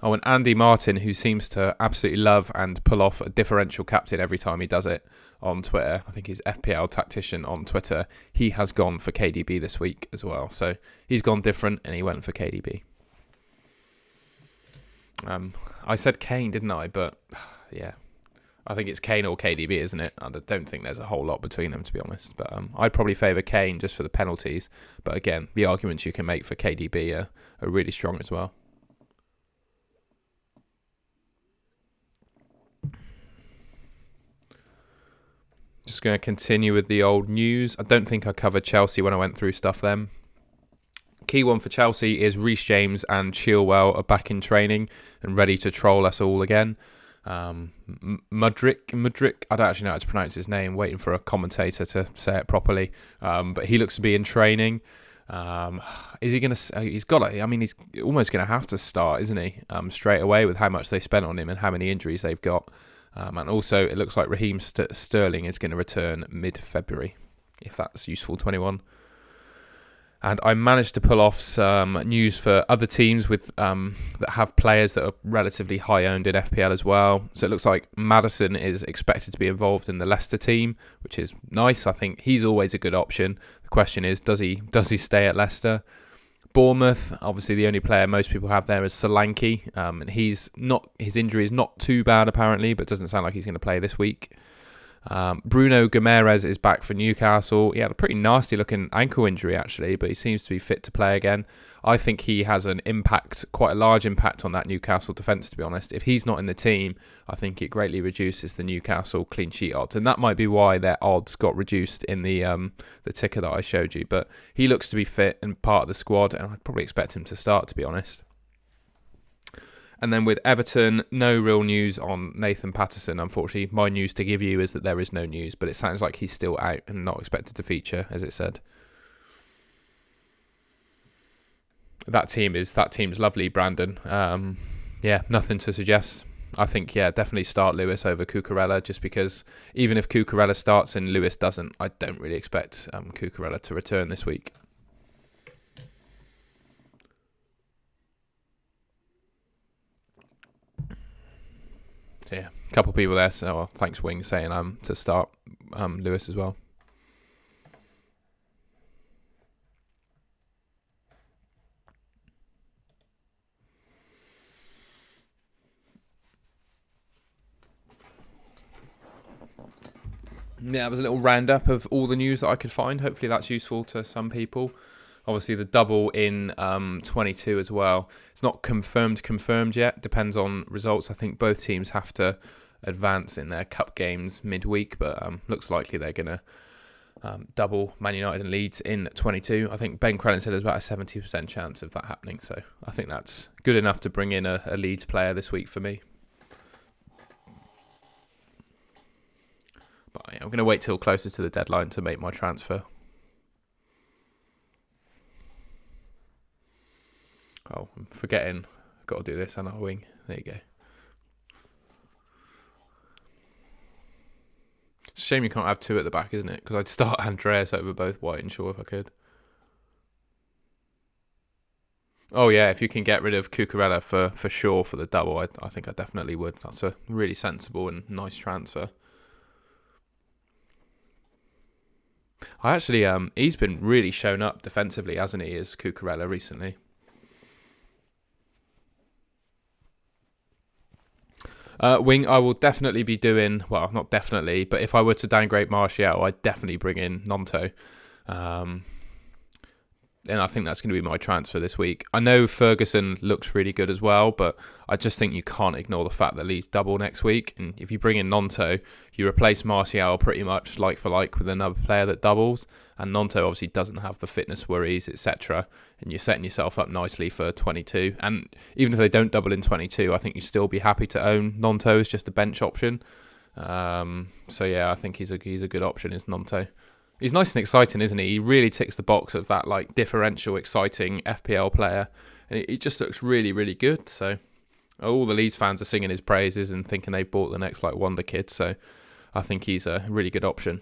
Oh, and Andy Martin, who seems to absolutely love and pull off a differential captain every time he does it on Twitter. I think he's FPL Tactician on Twitter. He has gone for KDB this week as well. So he's gone different and he went for KDB. I said Kane, didn't I? But yeah, I think it's Kane or KDB, isn't it? I don't think there's a whole lot between them, to be honest. But I'd probably favour Kane just for the penalties. But again, the arguments you can make for KDB are really strong as well. Just going to continue with the old news. I don't think I covered Chelsea when I went through stuff then. Key one for Chelsea is Reece James and Chilwell are back in training and ready to troll us all again. Mudryk, I don't actually know how to pronounce his name, waiting for a commentator to say it properly. But he looks to be in training. Is he going to... He's almost going to have to start, isn't he? Straight away with how much they spent on him and how many injuries they've got. And also, it looks like Raheem Sterling is going to return mid-February, if that's useful to anyone. And I managed to pull off some news for other teams with that have players that are relatively high owned in FPL as well. So it looks like Maddison is expected to be involved in the Leicester team, which is nice. I think he's always a good option. The question is, does he stay at Leicester? Bournemouth, obviously the only player most people have there is Solanke, and his injury is not too bad apparently, but doesn't sound like he's going to play this week. Bruno Guimaraes is back for Newcastle. He had a pretty nasty looking ankle injury actually, but he seems to be fit to play again. I think he has an impact, quite a large impact on that Newcastle defence, to be honest. If he's not in the team, I think it greatly reduces the Newcastle clean sheet odds, and that might be why their odds got reduced in the ticker that I showed you. But he looks to be fit and part of the squad, and I'd probably expect him to start, to be honest. And then with Everton, no real news on Nathan Patterson, unfortunately. My news to give you is that there is no news, but it sounds like he's still out and not expected to feature, as it said. That team's lovely, Brandon. Nothing to suggest. I think, definitely start Lewis over Cucurella, just because even if Cucurella starts and Lewis doesn't, I don't really expect Cucurella to return this week. So yeah, a couple of people there. So thanks, Wing, saying to start Lewis as well. Yeah, it was a little roundup of all the news that I could find. Hopefully that's useful to some people. Obviously the double in 22 as well. It's not confirmed yet. Depends on results. I think both teams have to advance in their cup games midweek, but looks likely they're going to double Man United and Leeds in 22. I think Ben Crellin said there's about a 70% chance of that happening. So I think that's good enough to bring in a Leeds player this week for me. But I'm going to wait till closer to the deadline to make my transfer. Oh, I'm forgetting. I've got to do this on our wing. There you go. It's a shame you can't have two at the back, isn't it? Because I'd start Andreas over both White and Shaw if I could. Oh yeah, if you can get rid of Cucurella for Shaw for the double, I think I definitely would. That's a really sensible and nice transfer. I actually, he's been really shown up defensively, hasn't he, as Cucurella recently. Wing, I will definitely be doing, well, not definitely, but if I were to downgrade Martial, I'd definitely bring in Nonto. And I think that's going to be my transfer this week. I know Ferguson looks really good as well, but I just think you can't ignore the fact that Leeds double next week. And if you bring in Nonto, you replace Martial pretty much like for like with another player that doubles. And Nonto obviously doesn't have the fitness worries, etc. And you're setting yourself up nicely for 22. And even if they don't double in 22, I think you'd still be happy to own Nonto as just a bench option. So yeah, I think he's a good option, is Nonto. He's nice and exciting, isn't he? He really ticks the box of that like differential, exciting FPL player. And he just looks really, really good. So all the Leeds fans are singing his praises and thinking they've bought the next like wonder kid. So I think he's a really good option.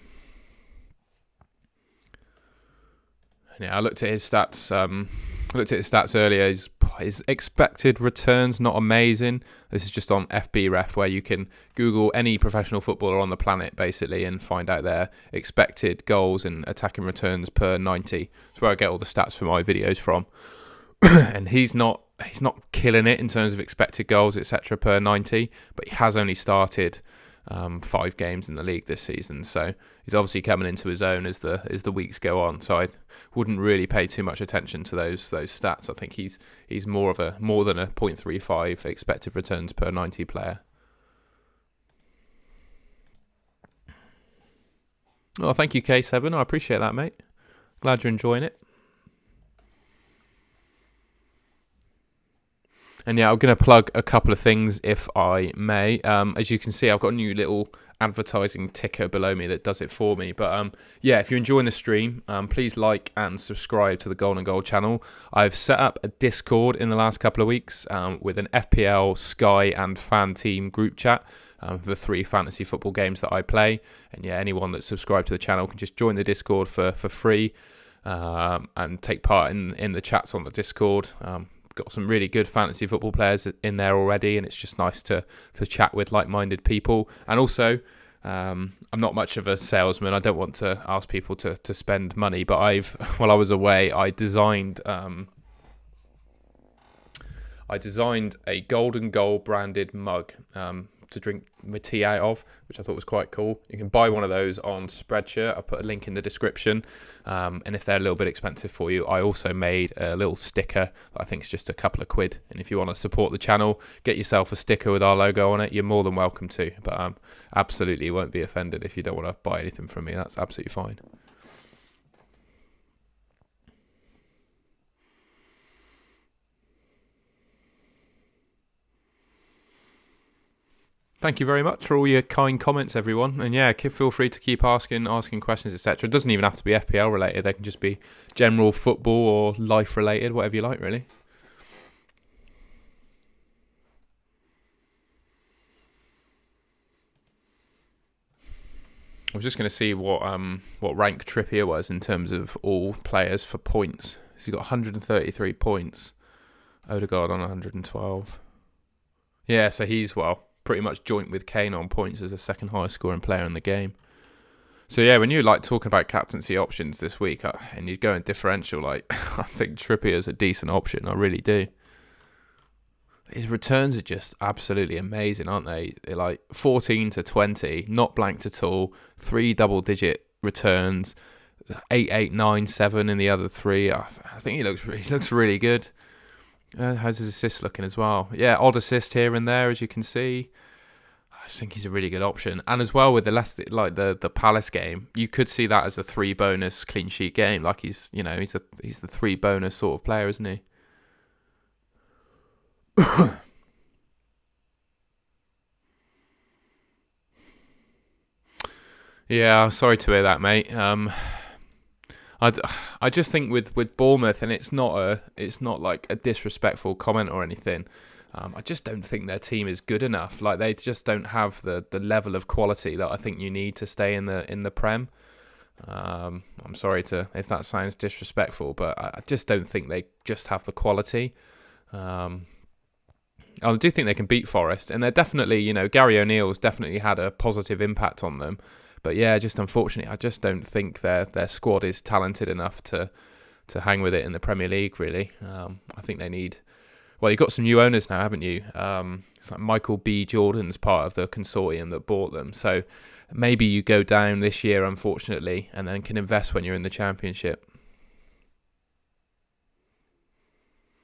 And yeah, I looked at his stats. Earlier. His expected returns not amazing. This is just on FBref, where you can Google any professional footballer on the planet basically and find out their expected goals and attacking returns per 90. That's where I get all the stats for my videos from. And he's not killing it in terms of expected goals, etc. per 90, but he has only started 5 games in the league this season, so he's obviously coming into his own as the weeks go on. So I wouldn't really pay too much attention to those stats. I think he's more than a 0.35 expected returns per 90 player. Oh, thank you, K7. I appreciate that, mate. Glad you're enjoying it. And yeah, I'm going to plug a couple of things if I may. As you can see, I've got a new little advertising ticker below me that does it for me. But yeah, if you're enjoying the stream, please like and subscribe to the Golden Goal channel. I've set up a Discord in the last couple of weeks with an FPL, Sky and fan team group chat for the 3 fantasy football games that I play. And yeah, anyone that's subscribed to the channel can just join the Discord for free. and take part in the chats on the Discord. Got some really good fantasy football players in there already, and it's just nice to chat with like-minded people. And also, I'm not much of a salesman. I don't want to ask people to spend money, but while I was away, I designed a Golden Goal branded mug to drink my tea out of, which I thought was quite cool. You can buy one of those on Spreadshirt. I'll put a link in the description. And if they're a little bit expensive for you, I also made a little sticker that I think is just a couple of quid. And if you want to support the channel, get yourself a sticker with our logo on it. You're more than welcome to. But absolutely won't be offended if you don't want to buy anything from me. That's absolutely fine. Thank you very much for all your kind comments, everyone. And yeah, feel free to keep asking questions, etc. It doesn't even have to be FPL related. They can just be general football or life related, whatever you like, really. I was just going to see what rank Trippier was in terms of all players for points. He's got 133 points. Odegaard on 112. Yeah, so he's, pretty much joint with Kane on points as the second highest scoring player in the game. So yeah, when you're talking about captaincy options this week and you're going differential, I think Trippier is a decent option. I really do. His returns are just absolutely amazing, aren't they? They're 14 to 20, not blanked at all, 3 double-digit returns, 8, 8, 9, 7 in the other 3. I think he looks really good. How's his assist looking as well? Yeah, odd assist here and there, as you can see. I just think he's a really good option. And as well with the Palace game, you could see that as a 3 bonus clean sheet game. He's the 3 bonus sort of player, isn't he? Yeah, sorry to hear that, mate. I just think with Bournemouth, and it's not like a disrespectful comment or anything. I just don't think their team is good enough. They just don't have the level of quality that I think you need to stay in the Prem. I'm sorry if that sounds disrespectful, but I just don't think they just have the quality. I do think they can beat Forest, and they're definitely, Gary O'Neill's definitely had a positive impact on them. But yeah, just unfortunately, I just don't think their squad is talented enough to hang with it in the Premier League, really. I think they need... Well, you've got some new owners now, haven't you? It's like Michael B. Jordan's part of the consortium that bought them. So maybe you go down this year, unfortunately, and then can invest when you're in the Championship.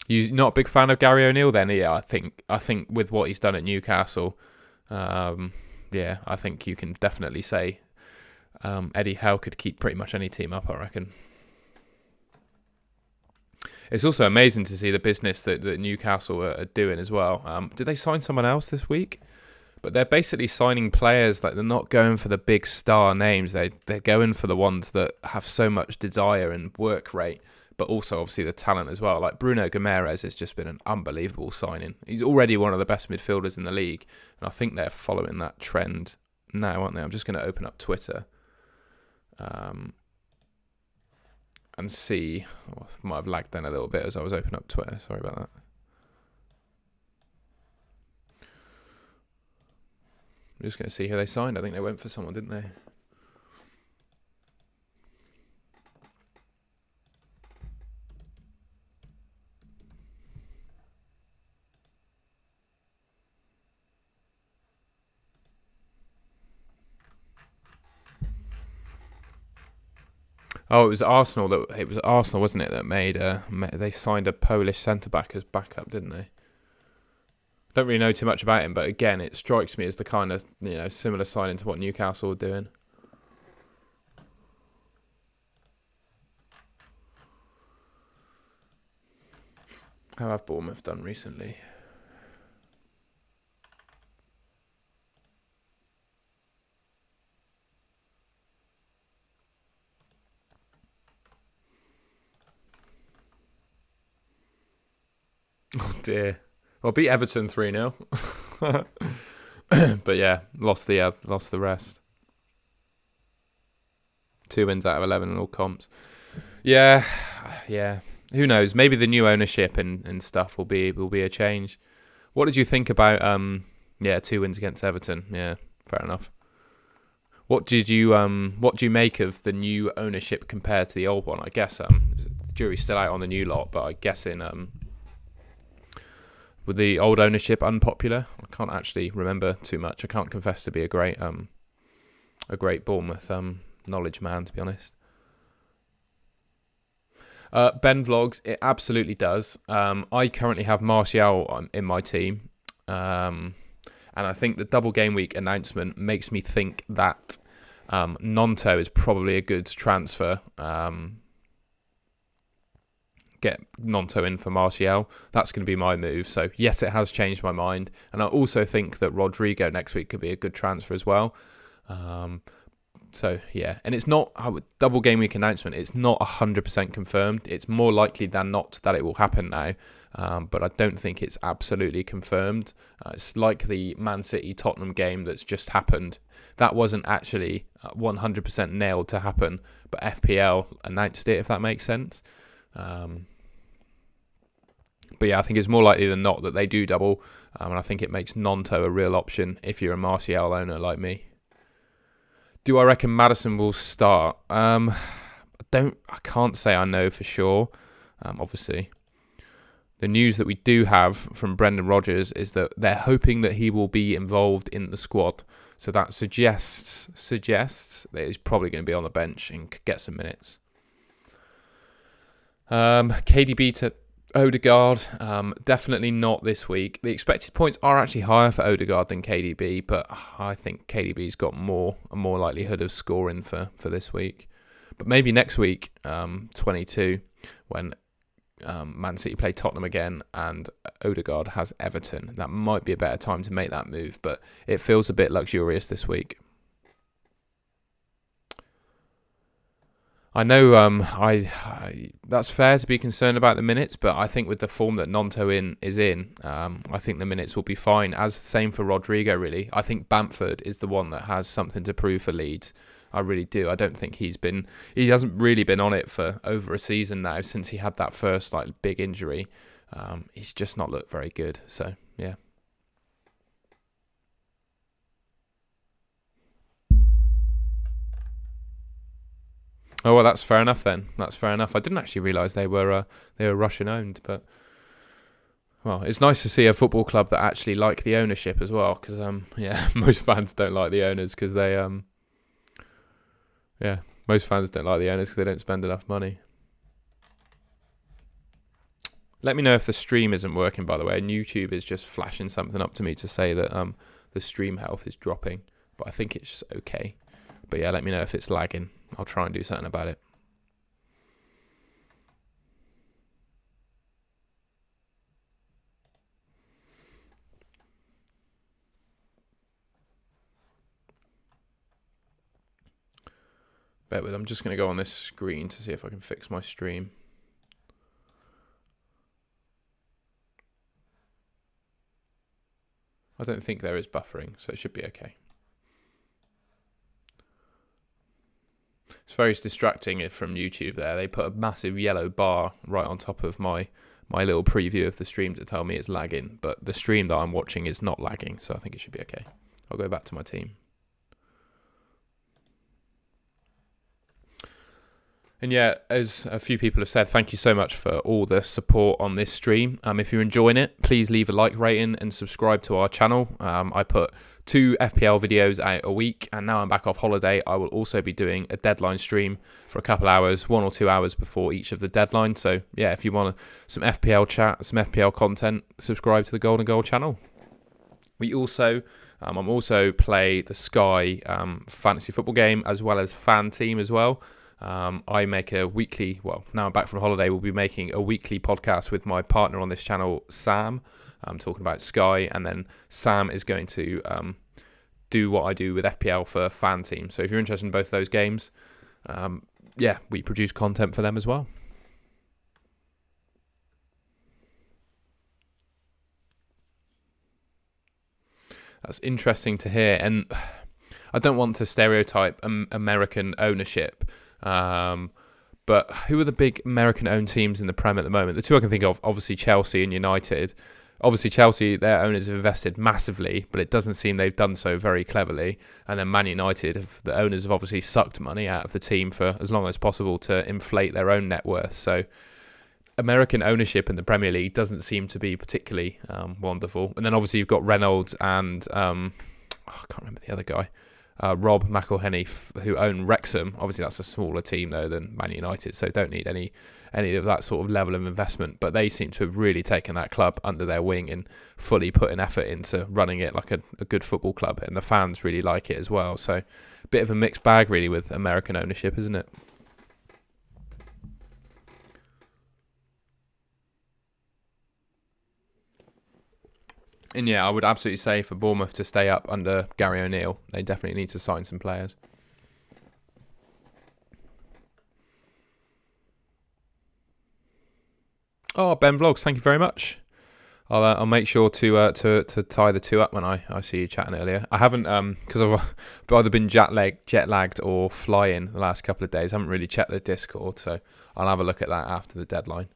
You're not a big fan of Gary O'Neill then? Yeah, I think with what he's done at Newcastle, yeah, I think you can definitely say Eddie Howe could keep pretty much any team up, I reckon. It's also amazing to see the business that Newcastle are doing as well. Did they sign someone else this week? But they're basically signing players, they're not going for the big star names. They're going for the ones that have so much desire and work rate, but also obviously the talent as well. Bruno Guimaraes has just been an unbelievable signing. He's already one of the best midfielders in the league, and I think they're following that trend now, aren't they? I'm just going to open up Twitter and see. I might have lagged then a little bit as I was opening up Twitter. Sorry about that. I'm just going to see who they signed. I think they went for someone, didn't they? Oh, it was Arsenal, wasn't it, that made they signed a Polish centre back as backup, didn't they? Don't really know too much about him, but again, it strikes me as the kind of similar signing to what Newcastle were doing. How have Bournemouth done recently? Oh dear. Well, beat Everton 3-0. But yeah, lost the rest. 2 wins out of 11 in all comps. Yeah, yeah. Who knows? Maybe the new ownership and stuff will be a change. What did you think about 2 wins against Everton? Yeah, fair enough. What do you make of the new ownership compared to the old one? I guess the jury's still out on the new lot, but I guess with the old ownership unpopular, I can't actually remember too much. I can't confess to be a great Bournemouth knowledge man, to be honest. Ben Vlogs, it absolutely does. I currently have Martial in my team, and I think the double game week announcement makes me think that Nonto is probably a good transfer. Get Nonto in for Martial. That's going to be my move. So yes, it has changed my mind, and I also think that Rodrigo next week could be a good transfer as well. So yeah, and it's not double game week announcement. It's not 100% confirmed. It's more likely than not that it will happen now, but I don't think it's absolutely confirmed. It's like the Man City Tottenham game that's just happened. That wasn't actually 100% nailed to happen, but FPL announced it. If that makes sense. But yeah, I think it's more likely than not that they do double, and I think it makes Nonto a real option if you're a Martial owner like me. Do I reckon Maddison will start? I can't say I know for sure. Obviously, the news that we do have from Brendan Rodgers is that they're hoping that he will be involved in the squad. So that suggests that he's probably going to be on the bench and get some minutes. KDB to Odegaard, definitely not this week. The expected points are actually higher for Odegaard than KDB, but I think KDB's got a more likelihood of scoring for this week. But maybe next week, 22, when Man City play Tottenham again and Odegaard has Everton, that might be a better time to make that move, but it feels a bit luxurious this week. I know that's fair to be concerned about the minutes, but I think with the form that Nonto is in, I think the minutes will be fine. As same for Rodrigo, really. I think Bamford is the one that has something to prove for Leeds. I really do. I don't think he hasn't really been on it for over a season now since he had that first big injury. He's just not looked very good. So yeah. Oh well, that's fair enough then. That's fair enough. I didn't actually realise they were Russian owned, but well, it's nice to see a football club that actually like the ownership as well. Because most fans don't like the owners because they most fans don't like the owners because they don't spend enough money. Let me know if the stream isn't working. By the way, and YouTube is just flashing something up to me to say that the stream health is dropping, but I think it's okay. But yeah, let me know if it's lagging. I'll try and do something about it. Bear with, I'm just going to go on this screen to see if I can fix my stream. I don't think there is buffering, so it should be okay. It's very distracting from YouTube there. They put a massive yellow bar right on top of my little preview of the stream to tell me it's lagging, but the stream that I'm watching is not lagging, so I think it should be okay. I'll go back to my team. And yeah, as a few people have said, thank you so much for all the support on this stream. If you're enjoying it, please leave a like rating and subscribe to our channel. I put 2 FPL videos out a week, and now I'm back off holiday. I will also be doing a deadline stream for a couple hours, 1 or 2 hours before each of the deadlines. So yeah, if you want some FPL chat, some FPL content, subscribe to the Golden Goal channel. We also, I'm also play the Sky fantasy football game as well as fan team as well. I make a weekly, now I'm back from holiday, we'll be making a weekly podcast with my partner on this channel, Sam. I'm talking about Sky, and then Sam is going to do what I do with FPL for fan team. So if you're interested in both those games, we produce content for them as well. That's interesting to hear, and I don't want to stereotype American ownership, But who are the big American-owned teams in the Prem at the moment? The two I can think of, obviously Chelsea and United. Obviously Chelsea, their owners have invested massively, but it doesn't seem they've done so very cleverly. And then Man United, the owners have obviously sucked money out of the team for as long as possible to inflate their own net worth. So American ownership in the Premier League doesn't seem to be particularly wonderful. And then obviously you've got Reynolds and I can't remember the other guy, Rob McElhenney, who own Wrexham. Obviously that's a smaller team though than Man United, so don't need any of that sort of level of investment. But they seem to have really taken that club under their wing and fully put an effort into running it like a good football club, and the fans really like it as well. So a bit of a mixed bag really with American ownership, isn't it? And yeah, I would absolutely say for Bournemouth to stay up under Gary O'Neill, they definitely need to sign some players. Oh, Ben Vlogs, thank you very much. I'll make sure to tie the two up when I see you chatting earlier. I haven't because I've either been jet lagged or flying the last couple of days. I haven't really checked the Discord, so I'll have a look at that after the deadline.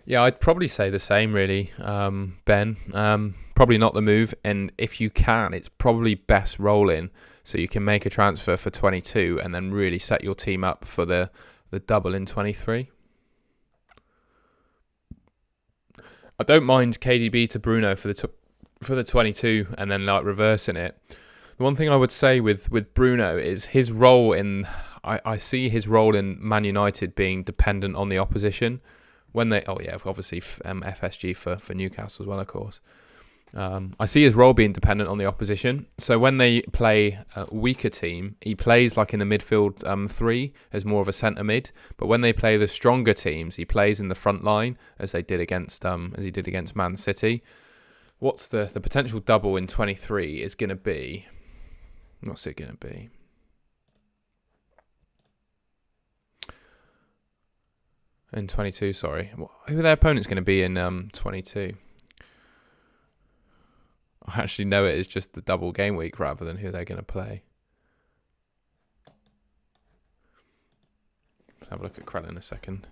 Yeah, I'd probably say the same, really, Ben. Probably not the move, and if you can, it's probably best rolling so you can make a transfer for 22 and then really set your team up for the double in 23. I don't mind KDB to Bruno for the 22 and then like reversing it. The one thing I would say with Bruno is his role in I see his role in Man United being dependent on the opposition. When they, obviously FSG for Newcastle as well, of course. I see his role being dependent on the opposition. So when they play a weaker team, he plays like in the midfield three as more of a centre mid. But when they play the stronger teams, he plays in the front line as he did against Man City. What's the potential double in 23 is going to be? What's it going to be? In 22, sorry. Who are their opponents going to be in 22? I actually know it is just the double game week rather than who they're going to play. Let's have a look at Krell in a second.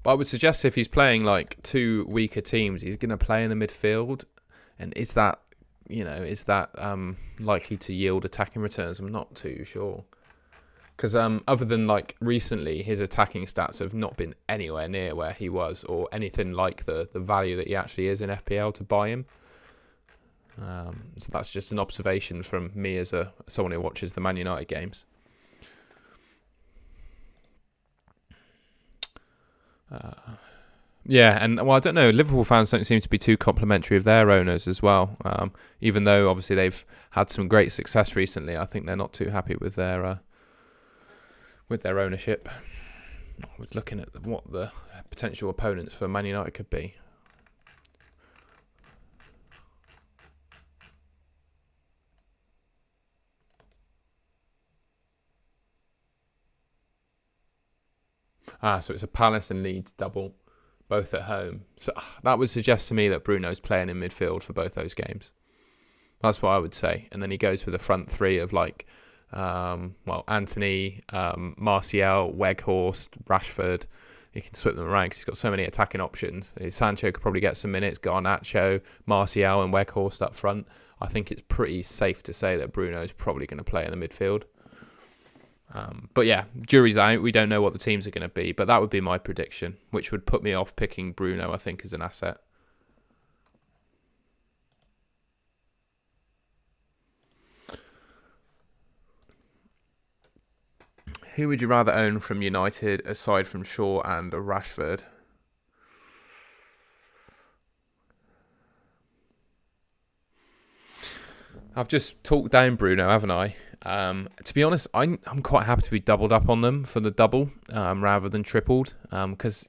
But I would suggest if he's playing like two weaker teams, he's going to play in the midfield. And is that likely to yield attacking returns? I'm not too sure. Because other than like recently, his attacking stats have not been anywhere near where he was or anything like the value that he actually is in FPL to buy him. So that's just an observation from me as someone who watches the Man United games. And I don't know. Liverpool fans don't seem to be too complimentary of their owners as well. Even though obviously they've had some great success recently, I think they're not too happy with their ownership. I was looking at what the potential opponents for Man United could be. So it's a Palace and Leeds double, both at home. So that would suggest to me that Bruno's playing in midfield for both those games. That's what I would say. And then he goes with a front three of like, Anthony, Martial, Weghorst, Rashford. He can swip them around because he's got so many attacking options. Sancho could probably get some minutes. Garnacho, Martial and Weghorst up front. I think it's pretty safe to say that Bruno's probably going to play in the midfield. But yeah, jury's out. We don't know what the teams are going to be, but that would be my prediction, which would put me off picking Bruno, I think, as an asset. Who would you rather own from United aside from Shaw and Rashford? I've just talked down Bruno, haven't I? To be honest, I'm quite happy to be doubled up on them for the double rather than tripled. Because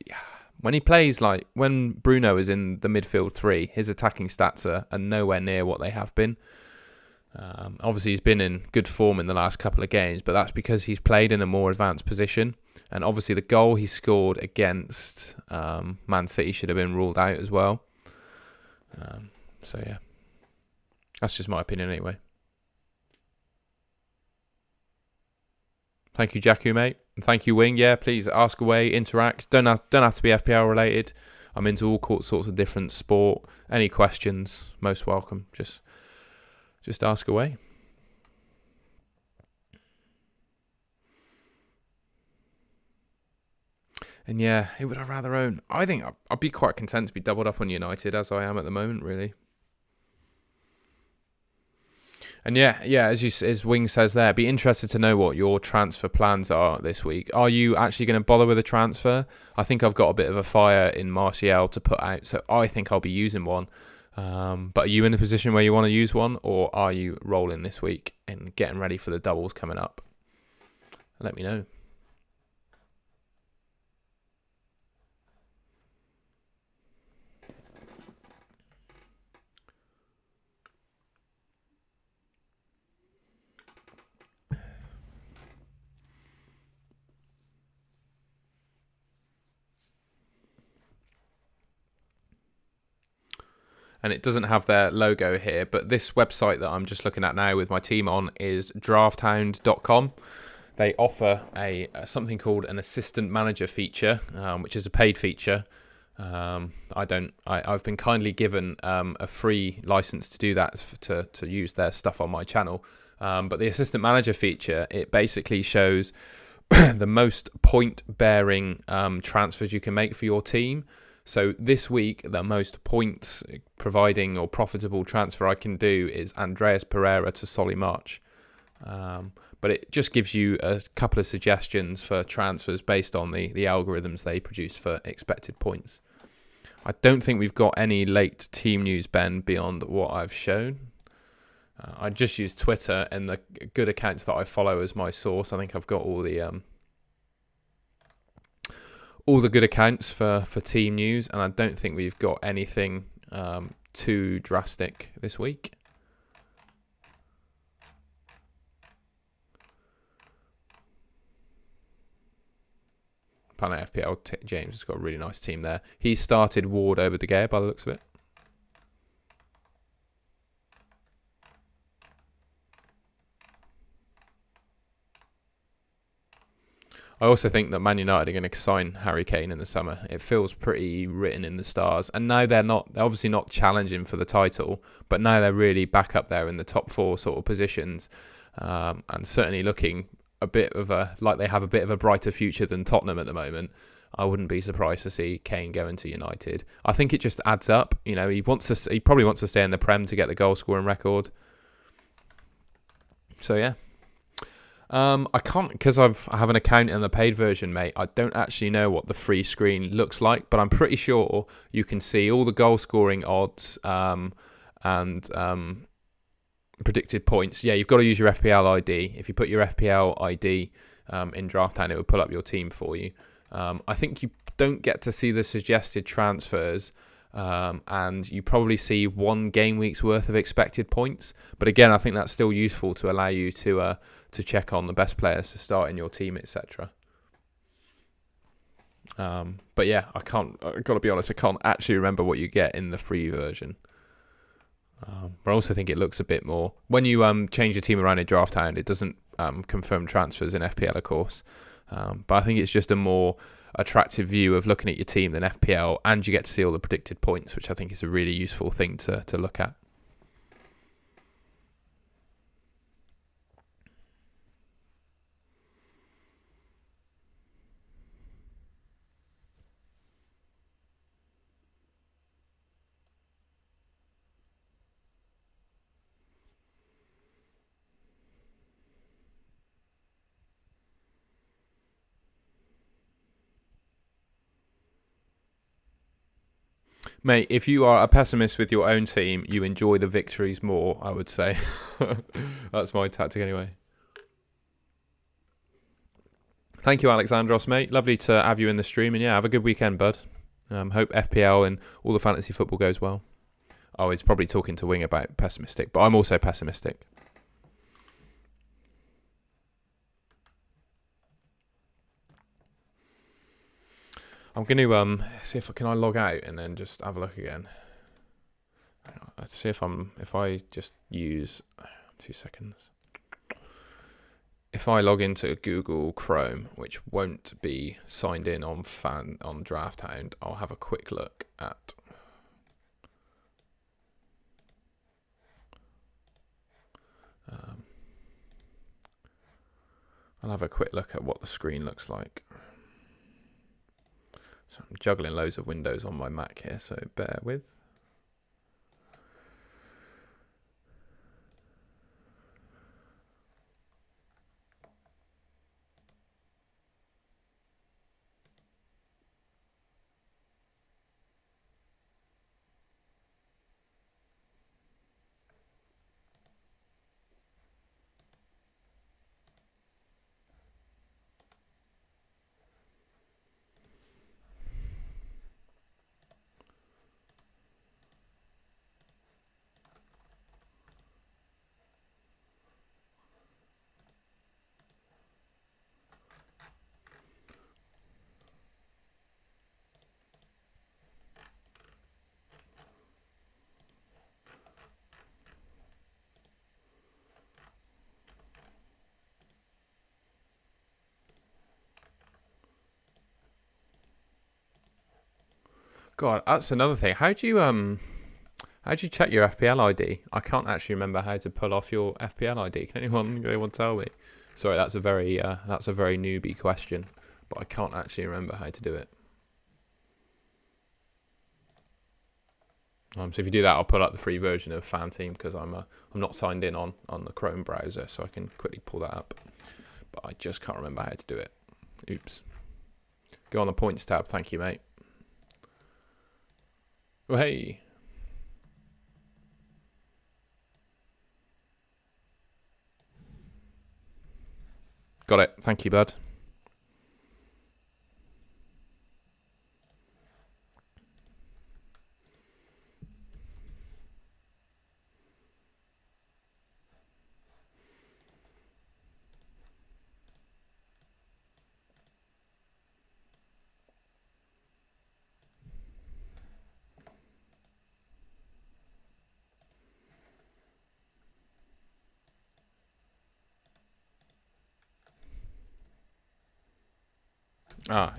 when he plays, like when Bruno is in the midfield three, his attacking stats are nowhere near what they have been. Obviously, he's been in good form in the last couple of games, but that's because he's played in a more advanced position. And obviously the goal he scored against Man City should have been ruled out as well. So yeah, that's just my opinion anyway. Thank you, Jakku, mate. And thank you, Wing. Yeah, please ask away, interact. Don't have to be FPL related. I'm into all sorts of different sport. Any questions, most welcome. Just ask away. And yeah, who would I rather own? I think I'd be quite content to be doubled up on United as I am at the moment, really. And yeah, as Wing says there, be interested to know what your transfer plans are this week. Are you actually going to bother with a transfer? I think I've got a bit of a fire in Martial to put out, so I think I'll be using one. But are you in a position where you want to use one, or are you rolling this week and getting ready for the doubles coming up? Let me know. And it doesn't have their logo here, but this website that I'm just looking at now with my team on is drafthound.com. They offer something called an assistant manager feature, which is a paid feature. I've been kindly given a free license to do that, to use their stuff on my channel. But the assistant manager feature, it basically shows the most point-bearing transfers you can make for your team. So this week, the most points providing or profitable transfer I can do is Andreas Pereira to Solly March. But it just gives you a couple of suggestions for transfers based on the algorithms they produce for expected points. I don't think we've got any late team news, Ben, beyond what I've shown. I just use Twitter and the good accounts that I follow as my source. I think I've got all the good accounts for team news, and I don't think we've got anything too drastic this week. Planet FPL James has got a really nice team there. He started Ward over De Gea by the looks of it. I also think that Man United are going to sign Harry Kane in the summer. It feels pretty written in the stars. And now they're obviously not challenging for the title, but now they're really back up there in the top four sort of positions, and certainly looking like they have a bit of a brighter future than Tottenham at the moment. I wouldn't be surprised to see Kane go into United. I think it just adds up. You know, he probably wants to stay in the Prem to get the goal scoring record. So yeah. I can't, because I have an account in the paid version, mate. I don't actually know what the free screen looks like, but I'm pretty sure you can see all the goal scoring odds and predicted points. Yeah, you've got to use your FPL ID. If you put your FPL ID in Drafthound, it will pull up your team for you. I think you don't get to see the suggested transfers, and you probably see one game week's worth of expected points. But again, I think that's still useful to allow you to check on the best players to start in your team, etc. But yeah, I've got to be honest, I can't actually remember what you get in the free version. But I also think it looks a bit more, when you change your team around in Drafthound, it doesn't confirm transfers in FPL, of course. But I think it's just a more attractive view of looking at your team than FPL, and you get to see all the predicted points, which I think is a really useful thing to look at. Mate, if you are a pessimist with your own team, you enjoy the victories more, I would say. That's my tactic anyway. Thank you, Alexandros, mate. Lovely to have you in the stream. And yeah, have a good weekend, bud. Hope FPL and all the fantasy football goes well. Oh, he's probably talking to Wing about pessimistic, but I'm also pessimistic. I'm going to see if I log out and then just have a look again. Let's see if I just use 2 seconds. If I log into Google Chrome, which won't be signed in on Draft Hound, I'll have a quick look at what the screen looks like. So I'm juggling loads of windows on my Mac here, so bear with. God, that's another thing. How do you check your FPL ID? I can't actually remember how to pull off your FPL ID. Can anyone tell me? Sorry, that's a very newbie question, but I can't actually remember how to do it. So if you do that, I'll pull up the free version of Fan Team because I'm not signed in on the Chrome browser, so I can quickly pull that up. But I just can't remember how to do it. Oops. Go on the points tab. Thank you, mate. Oh, hey. Got it. Thank you, bud.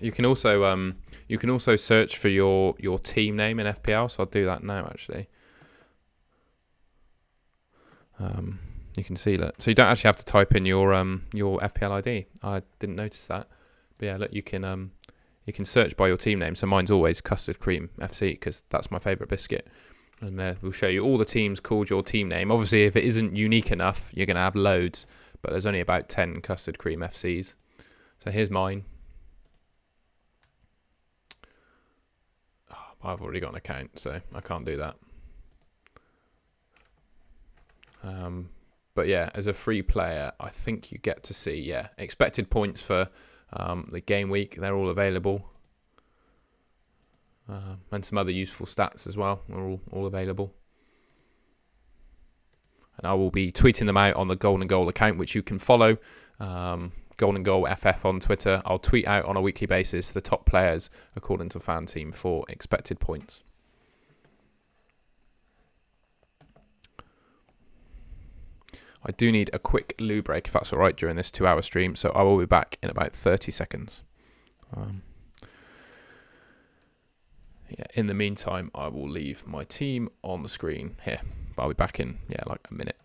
You can also search for your team name in FPL. So I'll do that now actually. You can see that. So you don't actually have to type in your FPL ID. I didn't notice that. But yeah, look, you can search by your team name. So mine's always Custard Cream FC because that's my favourite biscuit. And we'll show you all the teams called your team name. Obviously, if it isn't unique enough, you're going to have loads. But there's only about 10 Custard Cream FCs. So here's mine. I've already got an account, so I can't do that. But yeah, as a free player, I think you get to see, expected points for the game week. They're all available. And some other useful stats as well are all available. And I will be tweeting them out on the Golden Goal account, which you can follow. Golden Goal FF on Twitter. I'll tweet out on a weekly basis the top players according to Fan Team for expected points. I do need a quick loo break, if that's all right, during this 2-hour stream, so I will be back in about 30 seconds. In the meantime, I will leave my team on the screen here. But I'll be back in, like a minute.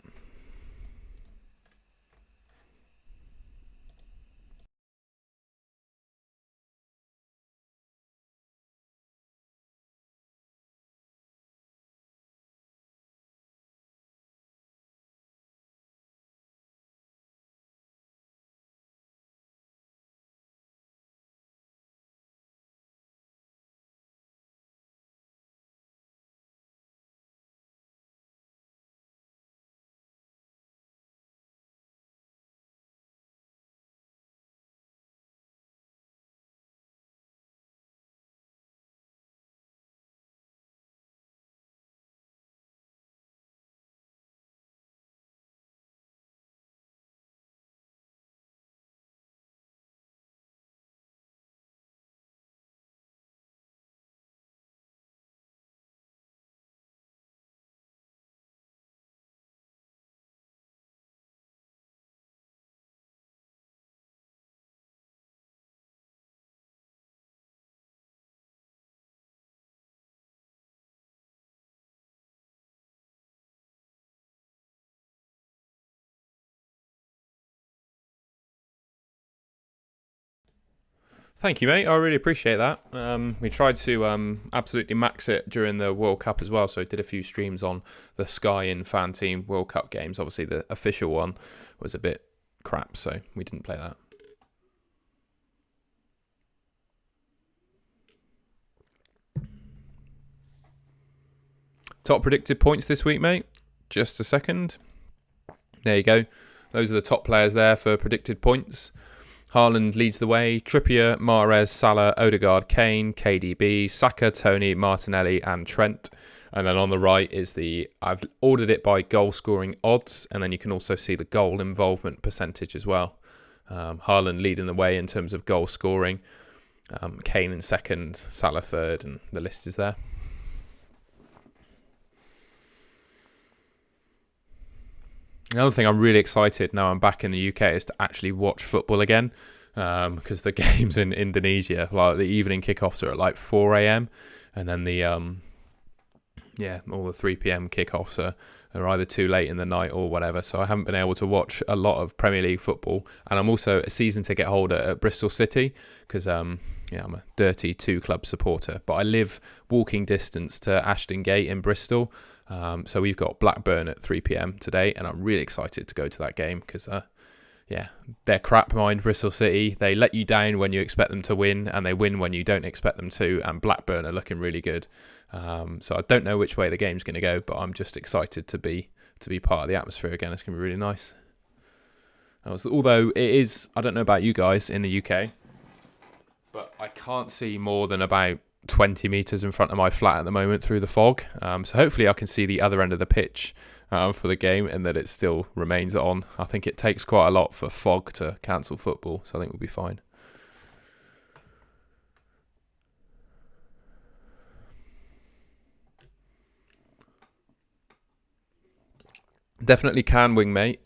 Thank you, mate. I really appreciate that. We tried to absolutely max it during the World Cup as well, so did a few streams on the Sky and Fan Team World Cup games. Obviously, the official one was a bit crap, so we didn't play that. Top predicted points this week, mate. Just a second. There you go. Those are the top players there for predicted points. Haaland leads the way. Trippier, Mahrez, Salah, Odegaard, Kane, KDB, Saka, Tony, Martinelli and Trent. And then on the right is I've ordered it by goal scoring odds, and then you can also see the goal involvement percentage as well. Haaland leading the way in terms of goal scoring. Kane in second, Salah third, and the list is there. Another thing I'm really excited now I'm back in the UK is to actually watch football again, because the games in Indonesia, like the evening kickoffs are at like 4 a.m. and then the all the 3 p.m. kickoffs are either too late in the night or whatever. So I haven't been able to watch a lot of Premier League football, and I'm also a season ticket holder at Bristol City because I'm a dirty 2-club supporter, but I live walking distance to Ashton Gate in Bristol. So we've got Blackburn at 3 p.m. today, and I'm really excited to go to that game because, they're crap mind, Bristol City. They let you down when you expect them to win, and they win when you don't expect them to, and Blackburn are looking really good. So I don't know which way the game's going to go, but I'm just excited to be part of the atmosphere again. It's going to be really nice. Although it is, I don't know about you guys in the UK, but I can't see more than about 20 metres in front of my flat at the moment through the fog. So hopefully I can see the other end of the pitch for the game, and that it still remains on. I think it takes quite a lot for fog to cancel football, so I think we'll be fine. Definitely can wing, mate.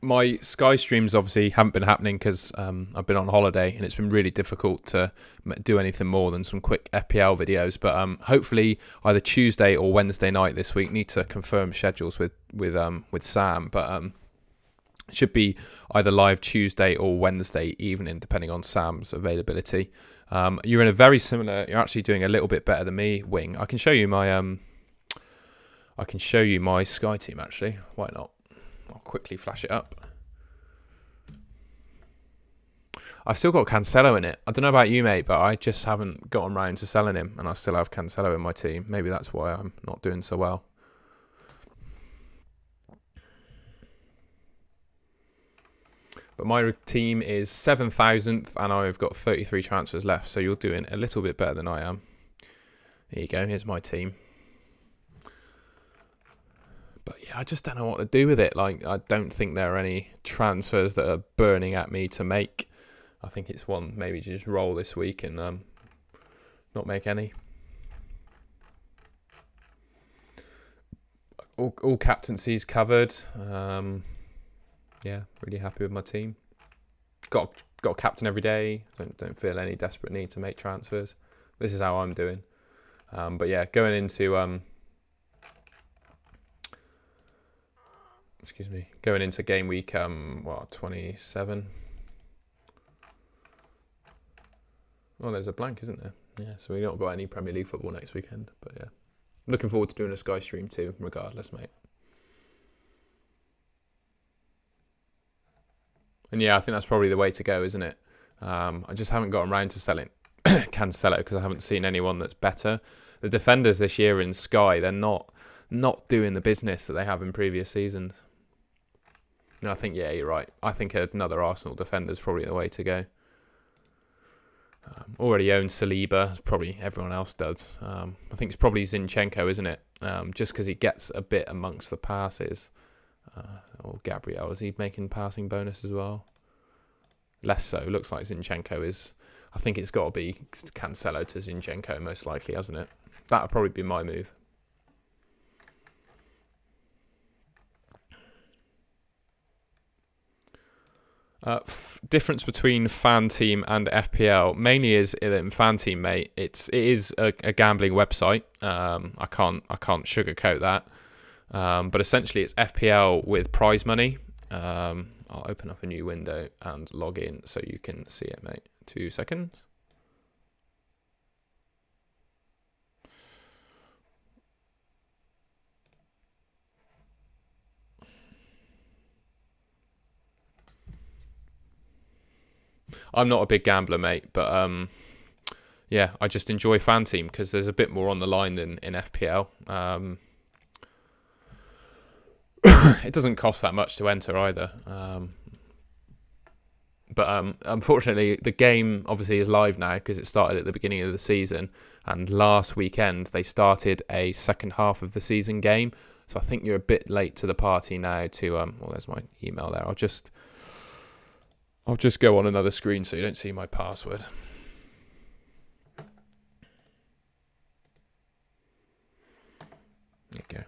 My Sky streams obviously haven't been happening because I've been on holiday, and it's been really difficult to do anything more than some quick FPL videos. But hopefully either Tuesday or Wednesday night this week. Need to confirm schedules with Sam, but it should be either live Tuesday or Wednesday evening, depending on Sam's availability. You're in a very similar. You're actually doing a little bit better than me, wing. I can show you my Sky team, actually. Why not? I'll quickly flash it up. I've still got Cancelo in it. I don't know about you, mate, but I just haven't gotten round to selling him, and I still have Cancelo in my team. Maybe that's why I'm not doing so well. But my team is 7,000th, and I've got 33 transfers left, so you're doing a little bit better than I am. Here you go. Here's my team. But yeah, I just don't know what to do with it. Like, I don't think there are any transfers that are burning at me to make. I think it's one maybe just roll this week and not make any. All captaincies covered. Really happy with my team. Got a captain every day. Don't feel any desperate need to make transfers. This is how I'm doing. But yeah, going into game week 27. Well, there's a blank, isn't there? Yeah, so we've not got any Premier League football next weekend. But yeah, looking forward to doing a Sky stream too, regardless, mate. And yeah, I think that's probably the way to go, isn't it? I just haven't gotten around to selling Cancelo because I haven't seen anyone that's better. The defenders this year in Sky, they're not doing the business that they have in previous seasons. No, I think, yeah, you're right. I think another Arsenal defender is probably the way to go. Already owns Saliba, probably everyone else does. I think it's probably Zinchenko, isn't it? Just because he gets a bit amongst the passes. Or Gabriel, is he making passing bonus as well? Less so. Looks like Zinchenko is. I think it's got to be Cancelo to Zinchenko, most likely, hasn't it? That would probably be my move. Difference between fan team and FPL mainly is in fan team, mate. It is a gambling website. I can't sugarcoat that. But essentially, it's FPL with prize money. I'll open up a new window and log in so you can see it, mate. 2 seconds. I'm not a big gambler, mate, but yeah, I just enjoy Fan Team because there's a bit more on the line than in FPL. It doesn't cost that much to enter either. But unfortunately, the game obviously is live now because it started at the beginning of the season. And last weekend, they started a second half of the season game. So I think you're a bit late to the party now to... well, there's my email there. I'll just go on another screen so you don't see my password. There you go.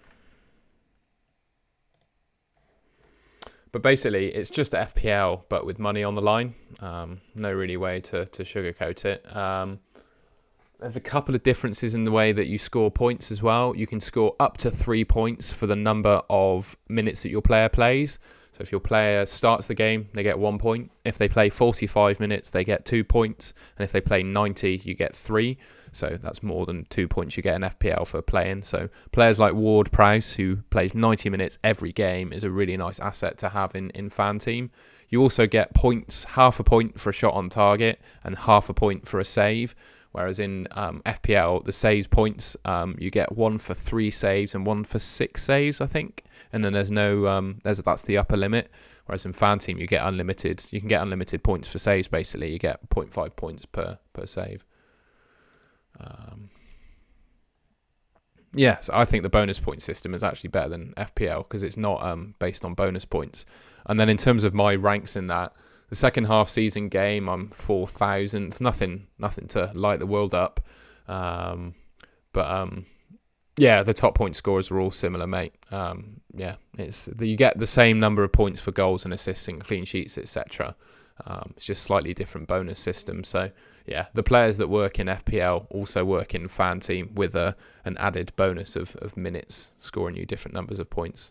But basically, it's just FPL, but with money on the line. No really way to sugarcoat it. There's a couple of differences in the way that you score points as well. You can score up to 3 points for the number of minutes that your player plays. So if your player starts the game, they get 1 point. If they play 45 minutes, they get 2 points. And if they play 90, you get 3. So that's more than 2 points you get in FPL for playing. So players like Ward-Prowse, who plays 90 minutes every game, is a really nice asset to have in Fan Team. You also get points, half a point for a shot on target and half a point for a save. Whereas in FPL, the saves points, you get 1 for 3 saves and 1 for 6 saves, I think. And then there's no, that's the upper limit. Whereas in Fan Team, you get unlimited. You can get unlimited points for saves. Basically, you get 0.5 points per save. Yeah, so I think the bonus point system is actually better than FPL because it's not based on bonus points. And then in terms of my ranks in that, the second half season game, I'm 4,000th. Nothing to light the world up. But yeah, the top point scorers are all similar, mate. Yeah, you get the same number of points for goals and assists and clean sheets, etc. It's just slightly different bonus system. So yeah, the players that work in FPL also work in Fan Team with an added bonus of minutes, scoring you different numbers of points.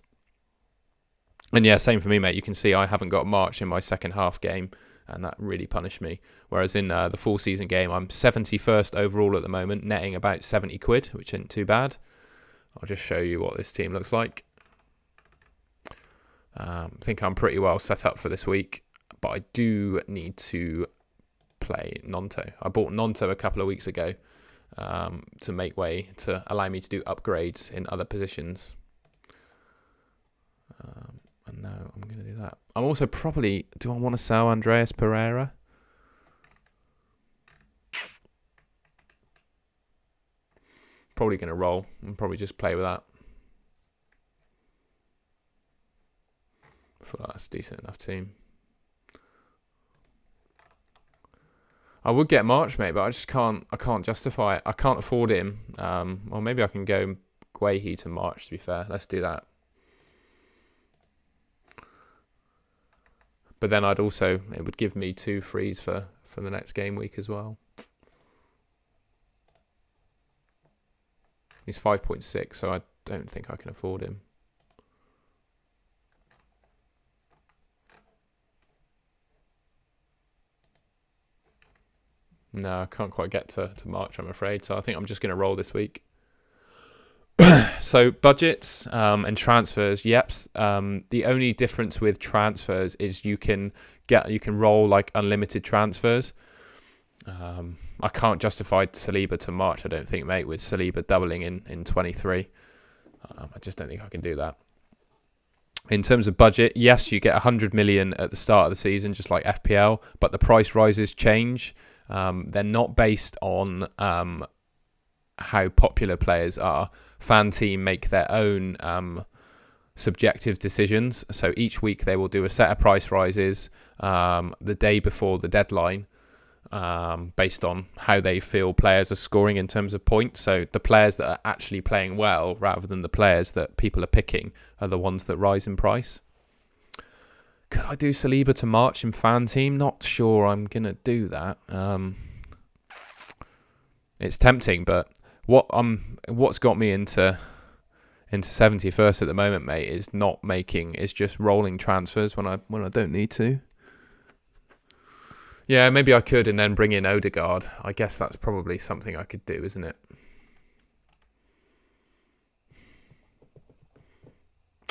And yeah, same for me, mate. You can see I haven't got March in my second half game, and that really punished me. Whereas in the full season game, I'm 71st overall at the moment, netting about 70 quid, which isn't too bad. I'll just show you what this team looks like. I think I'm pretty well set up for this week, but I do need to play Nonto. I bought Nonto a couple of weeks ago to make way to allow me to do upgrades in other positions. And now I'm going to do that. I'm also probably... Do I want to sell Andreas Pereira? Probably going to roll and probably just play with that. I feel like that's a decent enough team. I would get March, mate, but I just can't. I can't justify it. I can't afford him. Or maybe I can go Guehi to March. To be fair, let's do that. But then it would give me 2 frees for the next game week as well. He's 5.6, so I don't think I can afford him. No, I can't quite get to March, I'm afraid. So I think I'm just going to roll this week. So budgets and transfers, yeps. The only difference with transfers is you can roll like unlimited transfers. I can't justify Saliba to March, I don't think, mate, with Saliba doubling in 23. I just don't think I can do that. In terms of budget, yes, you get 100 million at the start of the season, just like FPL, but the price rises change. They're not based on how popular players are. Fan Team make their own subjective decisions. So each week they will do a set of price rises the day before the deadline based on how they feel players are scoring in terms of points. So the players that are actually playing well rather than the players that people are picking are the ones that rise in price. Could I do Saliba to March in Fan Team? Not sure I'm going to do that. It's tempting, but what's got me into 71st at the moment, mate, is just rolling transfers when I don't need to. Yeah, maybe I could and then bring in Odegaard. I guess that's probably something I could do, isn't it?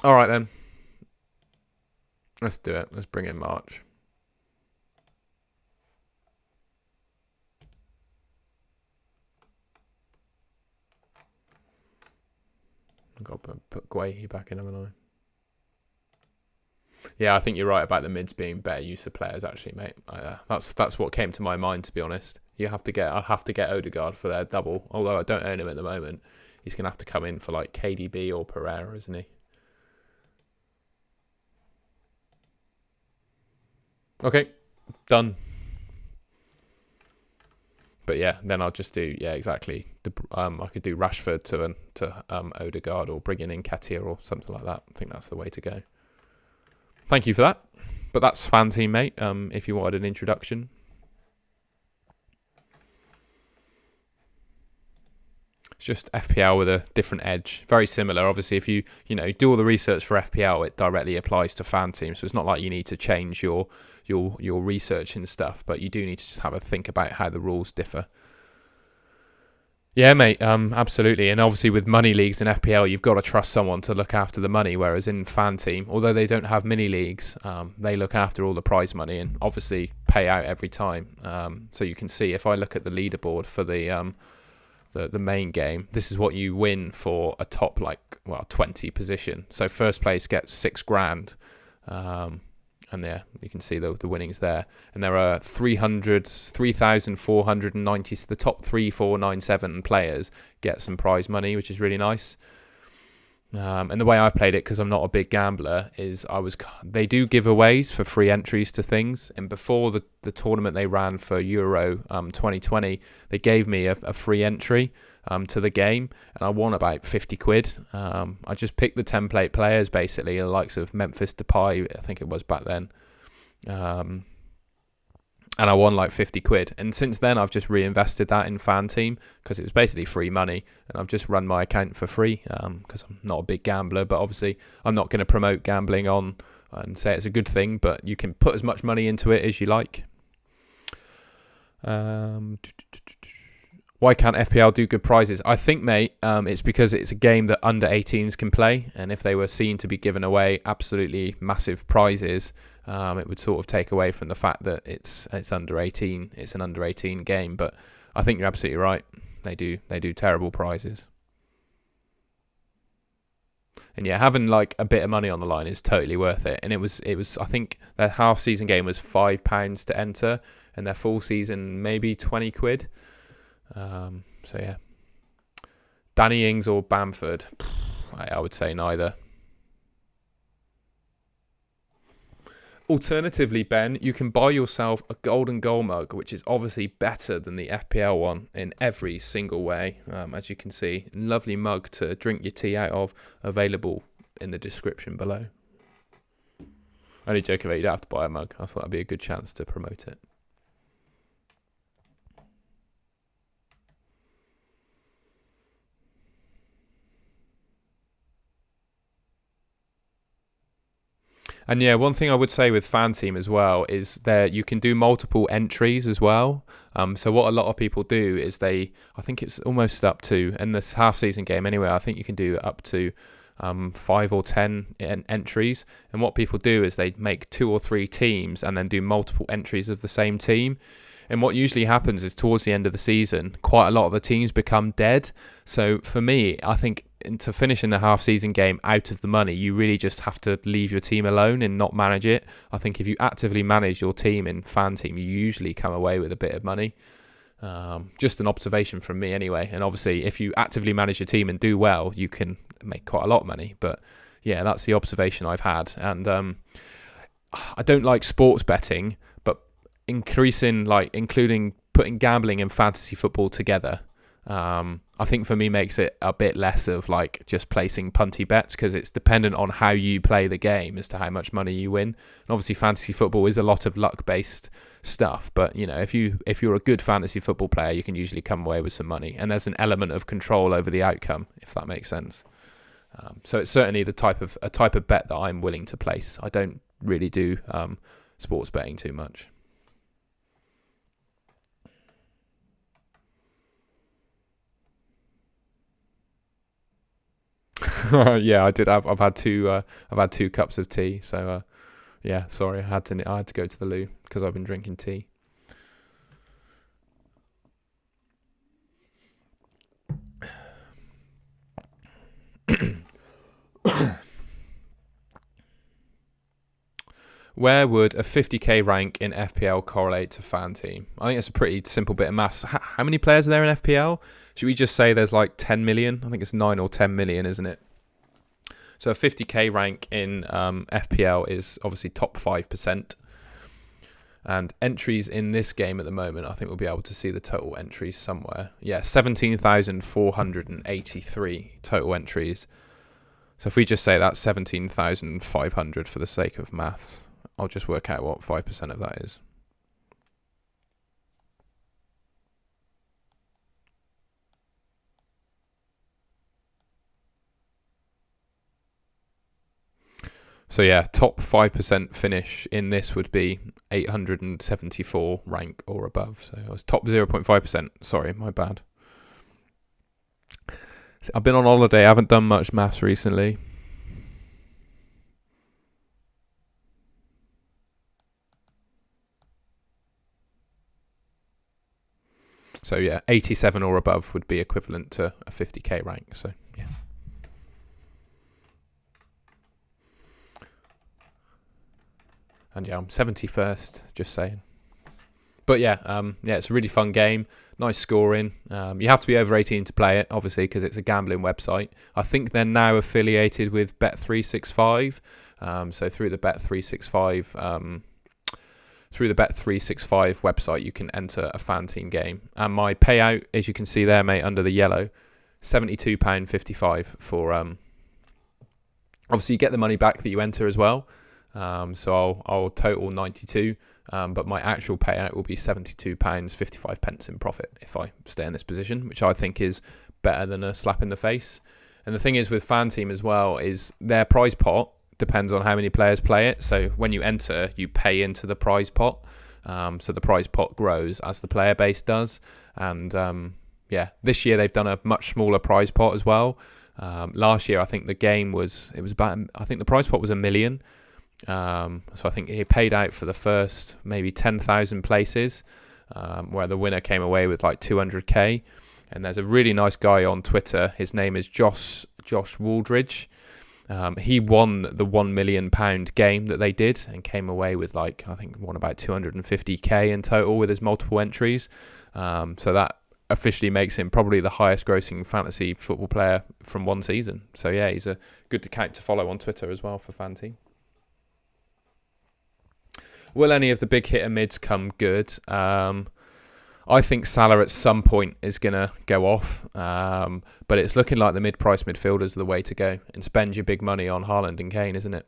All right, then. Let's do it. Let's bring in March. I've got to put Guehi back in, haven't I? Yeah, I think you're right about the mids being better use of players, actually, mate. That's what came to my mind, to be honest. I have to get Odegaard for their double, although I don't own him at the moment. He's going to have to come in for like KDB or Pereira, isn't he? Okay, done. But yeah, then I'll just do, yeah, exactly. I could do Rashford to Odegaard, or bring in Nketiah or something like that. I think that's the way to go. Thank you for that. But that's Fan Team, mate. If you wanted an introduction. It's just FPL with a different edge. Very similar. Obviously, if you do all the research for FPL, it directly applies to Fan Team. So it's not like you need to change your research and stuff, but you do need to just have a think about how the rules differ. Yeah, mate, absolutely. And obviously with money leagues in FPL, you've got to trust someone to look after the money, whereas in Fan Team, although they don't have mini leagues, they look after all the prize money and obviously pay out every time. So you can see, if I look at the leaderboard for the main game, this is what you win for a top 20 position. So first place gets $6,000. And there you can see the winnings there, and there are 3,490. The top 3,497 players get some prize money, which is really nice. And the way I played it, because I'm not a big gambler, is they do giveaways for free entries to things. And before the tournament they ran for Euro 2020, they gave me a free entry to the game, and I won about 50 quid. I just picked the template players, basically, the likes of Memphis Depay, I think it was back then. And I won like 50 quid. And since then, I've just reinvested that in Fan Team, because it was basically free money. And I've just run my account for free, because I'm not a big gambler. But obviously, I'm not going to promote gambling on and say it's a good thing. But you can put as much money into it as you like. Why can't FPL do good prizes? I think, mate, it's because it's a game that under 18s can play. And if they were seen to be giving away absolutely massive prizes, it would sort of take away from the fact that it's under 18. It's an under 18 game. But I think you're absolutely right. They do terrible prizes. And yeah, having like a bit of money on the line is totally worth it. And it was I think their half season game was £5 to enter, and their full season maybe 20 quid. So yeah, Danny Ings or Bamford, I would say neither. Alternatively, Ben, you can buy yourself a golden goal mug, which is obviously better than the FPL one in every single way. As you can see, lovely mug to drink your tea out of, available in the description below. Only joking about, you don't have to buy a mug. I thought that'd be a good chance to promote it. And yeah, one thing I would say with Fan Team as well is that you can do multiple entries as well. So what a lot of people do is I think it's almost up to, in this half season game anyway, I think you can do up to 5 or 10 entries. And what people do is they make 2 or 3 teams and then do multiple entries of the same team. And what usually happens is towards the end of the season, quite a lot of the teams become dead. So for me, I think to finish in the half-season game out of the money, you really just have to leave your team alone and not manage it. I think if you actively manage your team in Fan Team, you usually come away with a bit of money. Just an observation from me anyway. And obviously, if you actively manage your team and do well, you can make quite a lot of money. But yeah, that's the observation I've had. And I don't like sports betting, but including putting gambling and fantasy football together, I think for me makes it a bit less of like just placing punty bets, because it's dependent on how you play the game as to how much money you win. And obviously fantasy football is a lot of luck based stuff, but you know, if you're a good fantasy football player, you can usually come away with some money, and there's an element of control over the outcome, if that makes sense. So it's certainly a type of bet that I'm willing to place. I don't really do sports betting too much. Yeah, I did. I've had two cups of tea. So yeah, sorry, I had to go to the loo because I've been drinking tea. Where would a 50k rank in FPL correlate to fan team? I think it's a pretty simple bit of maths. How many players are there in FPL? Should we just say there's like 10 million? I think it's 9 or 10 million, isn't it? So a 50k rank in FPL is obviously top 5%. And entries in this game at the moment, I think we'll be able to see the total entries somewhere. Yeah, 17,483 total entries. So if we just say that's 17,500 for the sake of maths, I'll just work out what 5% of that is. So yeah, top 5% finish in this would be 874 rank or above. So it was top 0.5%. Sorry, my bad. So I've been on holiday. I haven't done much maths recently. So yeah, 87 or above would be equivalent to a 50k rank. So yeah. And yeah, I'm 71st, just saying. But yeah, it's a really fun game. Nice scoring. You have to be over 18 to play it, obviously, because it's a gambling website. I think they're now affiliated with Bet365. So through the Bet365 website, you can enter a fan team game. And my payout, as you can see there, mate, under the yellow, £72.55 for. Obviously, you get the money back that you enter as well. So I'll total 92, but my actual payout will be £72.55 in profit if I stay in this position, which I think is better than a slap in the face. And the thing is with fan team as well is their prize pot depends on how many players play it. So when you enter, you pay into the prize pot. So the prize pot grows as the player base does. And this year they've done a much smaller prize pot as well. Last year I think the prize pot was $1 million. So I think he paid out for the first maybe 10,000 places, where the winner came away with like 200k. And there's a really nice guy on Twitter. His name is Josh Waldridge. He won the £1 million game that they did and came away with won about 250k in total with his multiple entries. So that officially makes him probably the highest grossing fantasy football player from one season. So yeah, he's a good account to follow on Twitter as well for fan team. Will any of the big hitter mids come good? I think Salah at some point is going to go off, but it's looking like the mid-price midfielders are the way to go and spend your big money on Haaland and Kane, isn't it?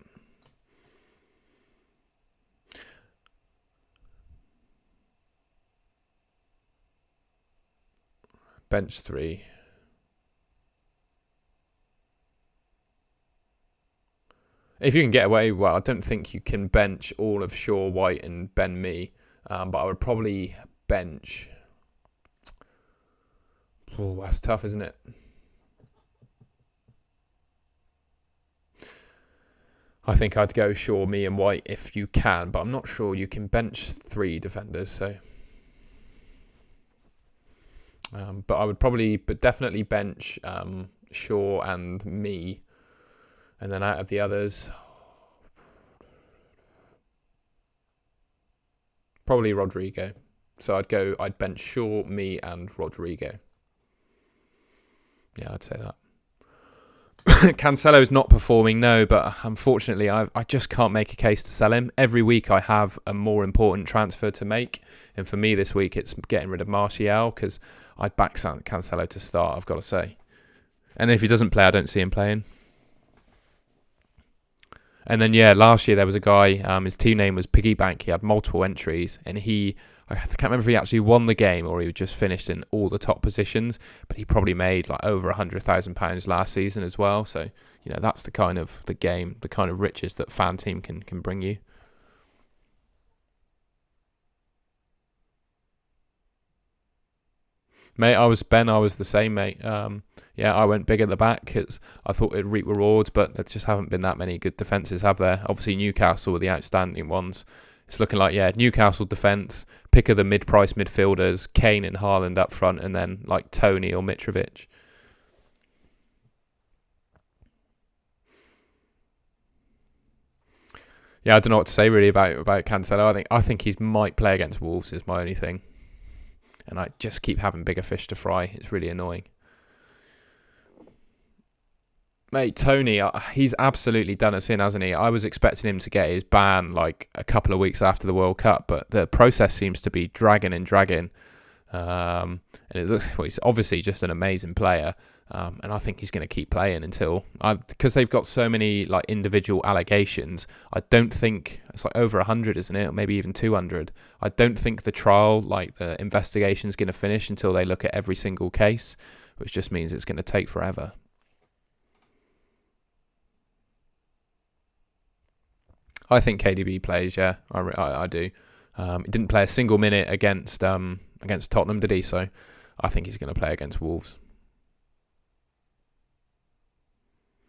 Bench 3. If you can get away, well, I don't think you can bench all of Shaw, White and Ben Mee, but I would probably bench. Oh, that's tough, isn't it? I think I'd go Shaw, Mee and White if you can, but I'm not sure you can bench 3 defenders. So, but I would definitely bench Shaw and Mee. And then out of the others, probably Rodrigo. So I'd bench Shaw, Mee and Rodrigo. Yeah, I'd say that. Cancelo's not performing, no, but unfortunately I just can't make a case to sell him. Every week I have a more important transfer to make. And for me this week it's getting rid of Martial because I'd back Cancelo to start, I've got to say. And if he doesn't play, I don't see him playing. And then, last year there was a guy, his team name was Piggybank. He had multiple entries, and I can't remember if he actually won the game or he just finished in all the top positions, but he probably made like over £100,000 last season as well. So, that's the kind of the game, the kind of riches that fan team can bring you. Mate, I was the same, mate. I went big at the back because I thought it'd reap rewards, but there just haven't been that many good defences, have there? Obviously, Newcastle were the outstanding ones. It's looking like, Newcastle defence, pick of the mid-price midfielders, Kane and Haaland up front, and then like Tony or Mitrovic. Yeah, I don't know what to say really about Cancelo. I think he might play against Wolves is my only thing, and I just keep having bigger fish to fry. It's really annoying. Mate, Tony, he's absolutely done us in, hasn't he? I was expecting him to get his ban like a couple of weeks after the World Cup, but the process seems to be dragging and dragging. And it looks, well, he's obviously just an amazing player. And I think he's going to keep playing until, because they've got so many like individual allegations. I don't think it's like over 100, isn't it? Or maybe even 200. I don't think the trial, like the investigation, is going to finish until they look at every single case, which just means it's going to take forever. I think KDB plays, yeah, I do. He didn't play a single minute against Tottenham, did he? So I think he's going to play against Wolves.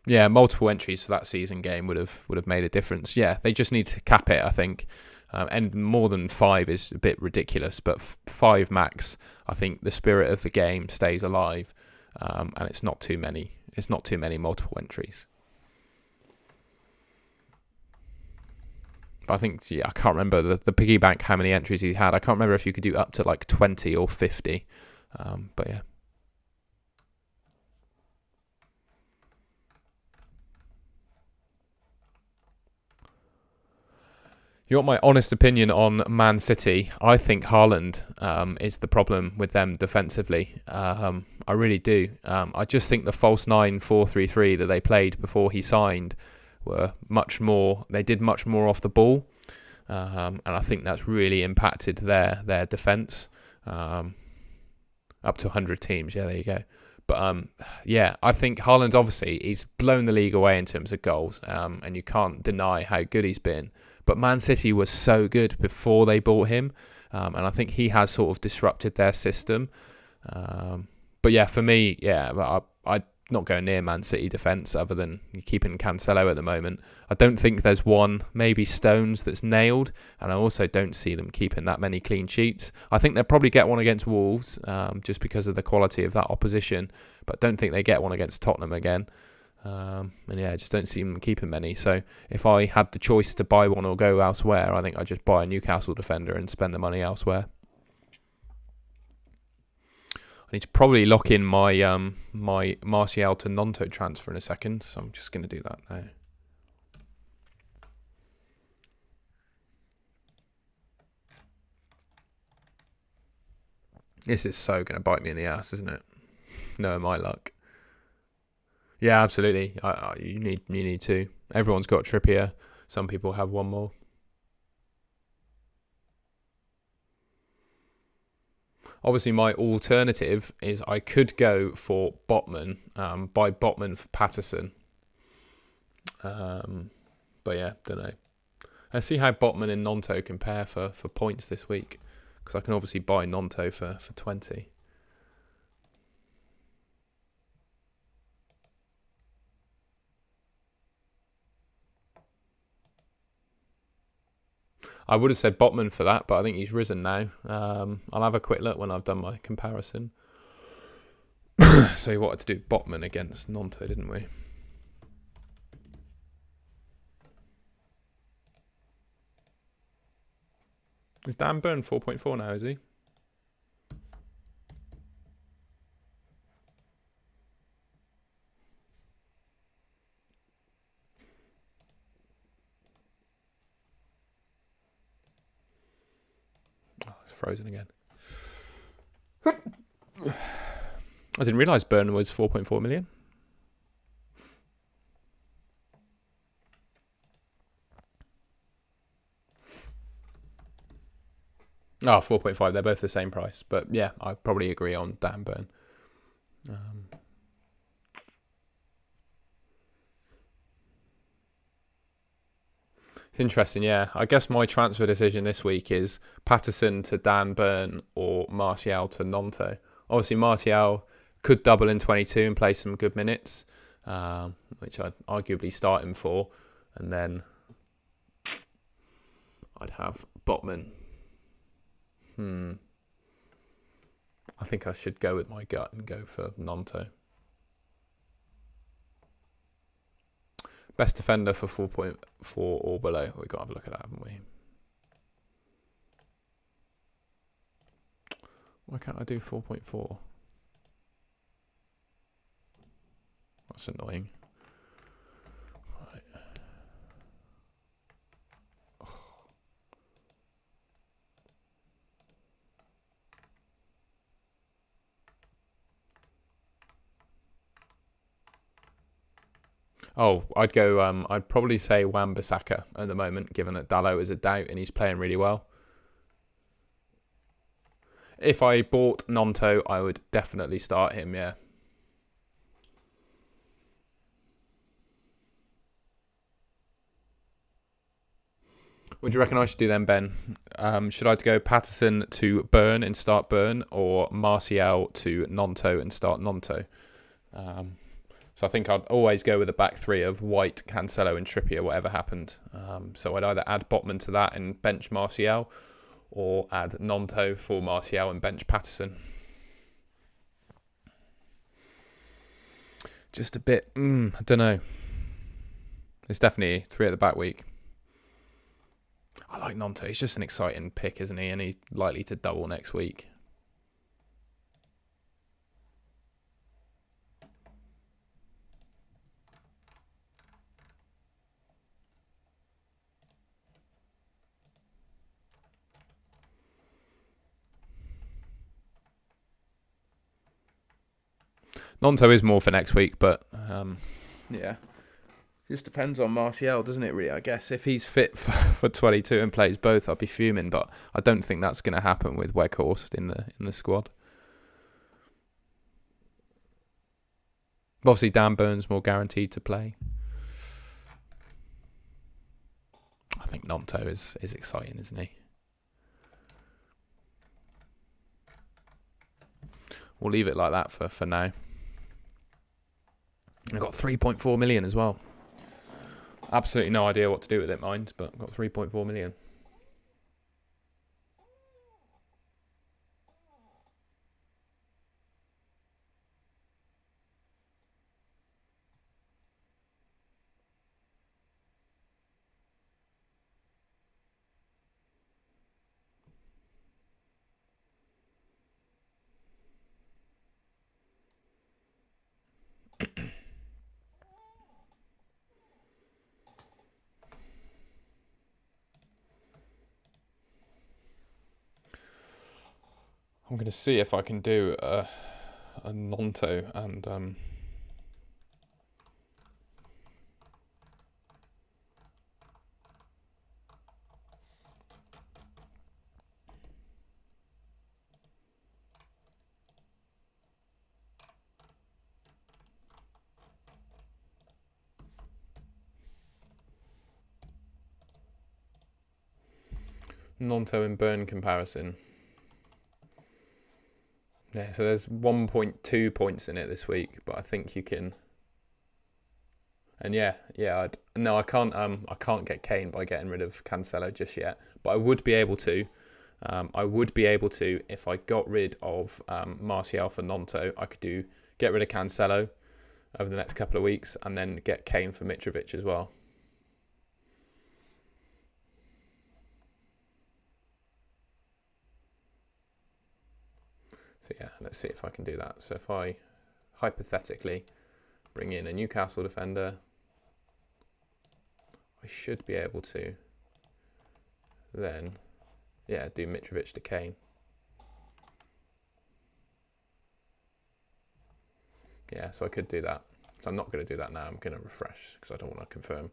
Yeah, multiple entries for that season game would have made a difference. Yeah, they just need to cap it, I think. And more than 5 is a bit ridiculous, but 5 max, I think the spirit of the game stays alive, and it's not too many. It's not too many multiple entries. I think, yeah, I can't remember the piggy bank how many entries he had. I can't remember if you could do up to like 20 or 50. But yeah. You want my honest opinion on Man City? I think Haaland is the problem with them defensively. I really do. I just think the false 9-4-3-3 that they played before he signed were much more. They did much more off the ball, and I think that's really impacted their defence. Up to 100 teams, yeah, there you go. But yeah, I think Haaland, obviously he's blown the league away in terms of goals, and you can't deny how good he's been. But Man City was so good before they bought him, and I think he has sort of disrupted their system. But yeah, for me, yeah, I'm not going near Man City defence other than keeping Cancelo at the moment. I don't think there's one, maybe Stones, that's nailed, and I also don't see them keeping that many clean sheets. I think they'll probably get one against Wolves, just because of the quality of that opposition, but don't think they get one against Tottenham again. And yeah, I just don't see them keeping many. So if I had the choice to buy one or go elsewhere, I think I'd just buy a Newcastle defender and spend the money elsewhere. I need to probably lock in my my Martial to Nonto transfer in a second, so I'm just going to do that now. This is so going to bite me in the ass, isn't it? No, my luck. Yeah, absolutely. You need to. Everyone's got Trippier. Some people have one more. Obviously, my alternative is I could go for Botman, buy Botman for Patterson. But yeah, don't know. Let's see how Botman and Nonto compare for points this week, because I can obviously buy Nonto for 20. I would have said Botman for that, but I think he's risen now. I'll have a quick look when I've done my comparison. So we wanted to do Botman against Nonto, didn't we? Is Dan Burn 4.4 now, is he? Oh, it's frozen again. I didn't realise Burn was 4.4 million. Oh, 4.5. They're both the same price. But yeah, I probably agree on Dan Burn. It's interesting, yeah. I guess my transfer decision this week is Patterson to Dan Burn or Martial to Nonto. Obviously, Martial could double in 22 and play some good minutes, which I'd arguably start him for. And then I'd have Botman. I think I should go with my gut and go for Nonto. Best defender for 4.4 or below. We've got to have a look at that, haven't we? Why can't I do 4.4? That's annoying. Right. Oh, I'd go. I'd probably say Wan-Bissaka at the moment, given that Dalot is a doubt and he's playing really well. If I bought Nonto, I would definitely start him. Yeah. What do you reckon I should do then, Ben? Should I go Patterson to Burn and start Burn, or Martial to Nonto and start Nonto? So I think I'd always go with a back three of White, Cancelo and Trippier, whatever happened. So I'd either add Botman to that and bench Martial, or add Nonto for Martial and bench Patterson. Just a bit, I don't know. It's definitely 3 at the back week. I like Nonto. He's just an exciting pick, isn't he? And he's likely to double next week. Nonto is more for next week, but yeah. Just depends on Martial, doesn't it, really? I guess if he's fit for 22 and plays both, I'll be fuming, but I don't think that's going to happen with Weghorst in the squad. Obviously, Dan Burns more guaranteed to play. I think Nonto is exciting, isn't he? We'll leave it like that for now. I've got 3.4 million as well. Absolutely no idea what to do with it, mind, but I've got 3.4 million. I'm going to see if I can do a Nonto and Nonto and Burn comparison. Yeah, so there's 1.2 points in it this week, but I think you can. And yeah, I can't get Kane by getting rid of Cancelo just yet, but I would be able to. If I got rid of Martial for Nonto. I could get rid of Cancelo over the next couple of weeks, and then get Kane for Mitrovic as well. So yeah, let's see if I can do that. So if I hypothetically bring in a Newcastle defender, I should be able to then, do Mitrovic to Kane. Yeah, so I could do that. So I'm not going to do that now. I'm going to refresh because I don't want to confirm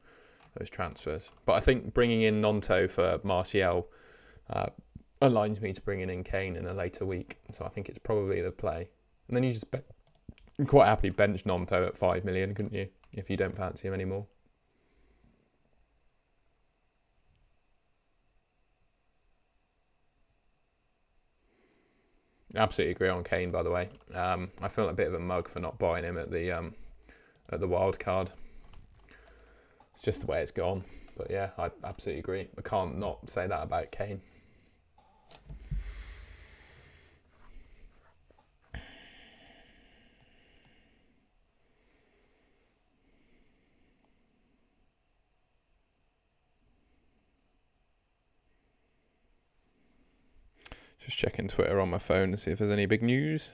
those transfers. But I think bringing in Nonto for Martial aligns me to bringing in Kane in a later week. So I think it's probably the play. And then you just quite happily bench Nonto at 5 million, couldn't you? If you don't fancy him anymore. Absolutely agree on Kane, by the way. I feel like a bit of a mug for not buying him at the wild card. It's just the way it's gone. But yeah, I absolutely agree. I can't not say that about Kane. Just checking Twitter on my phone to see if there's any big news.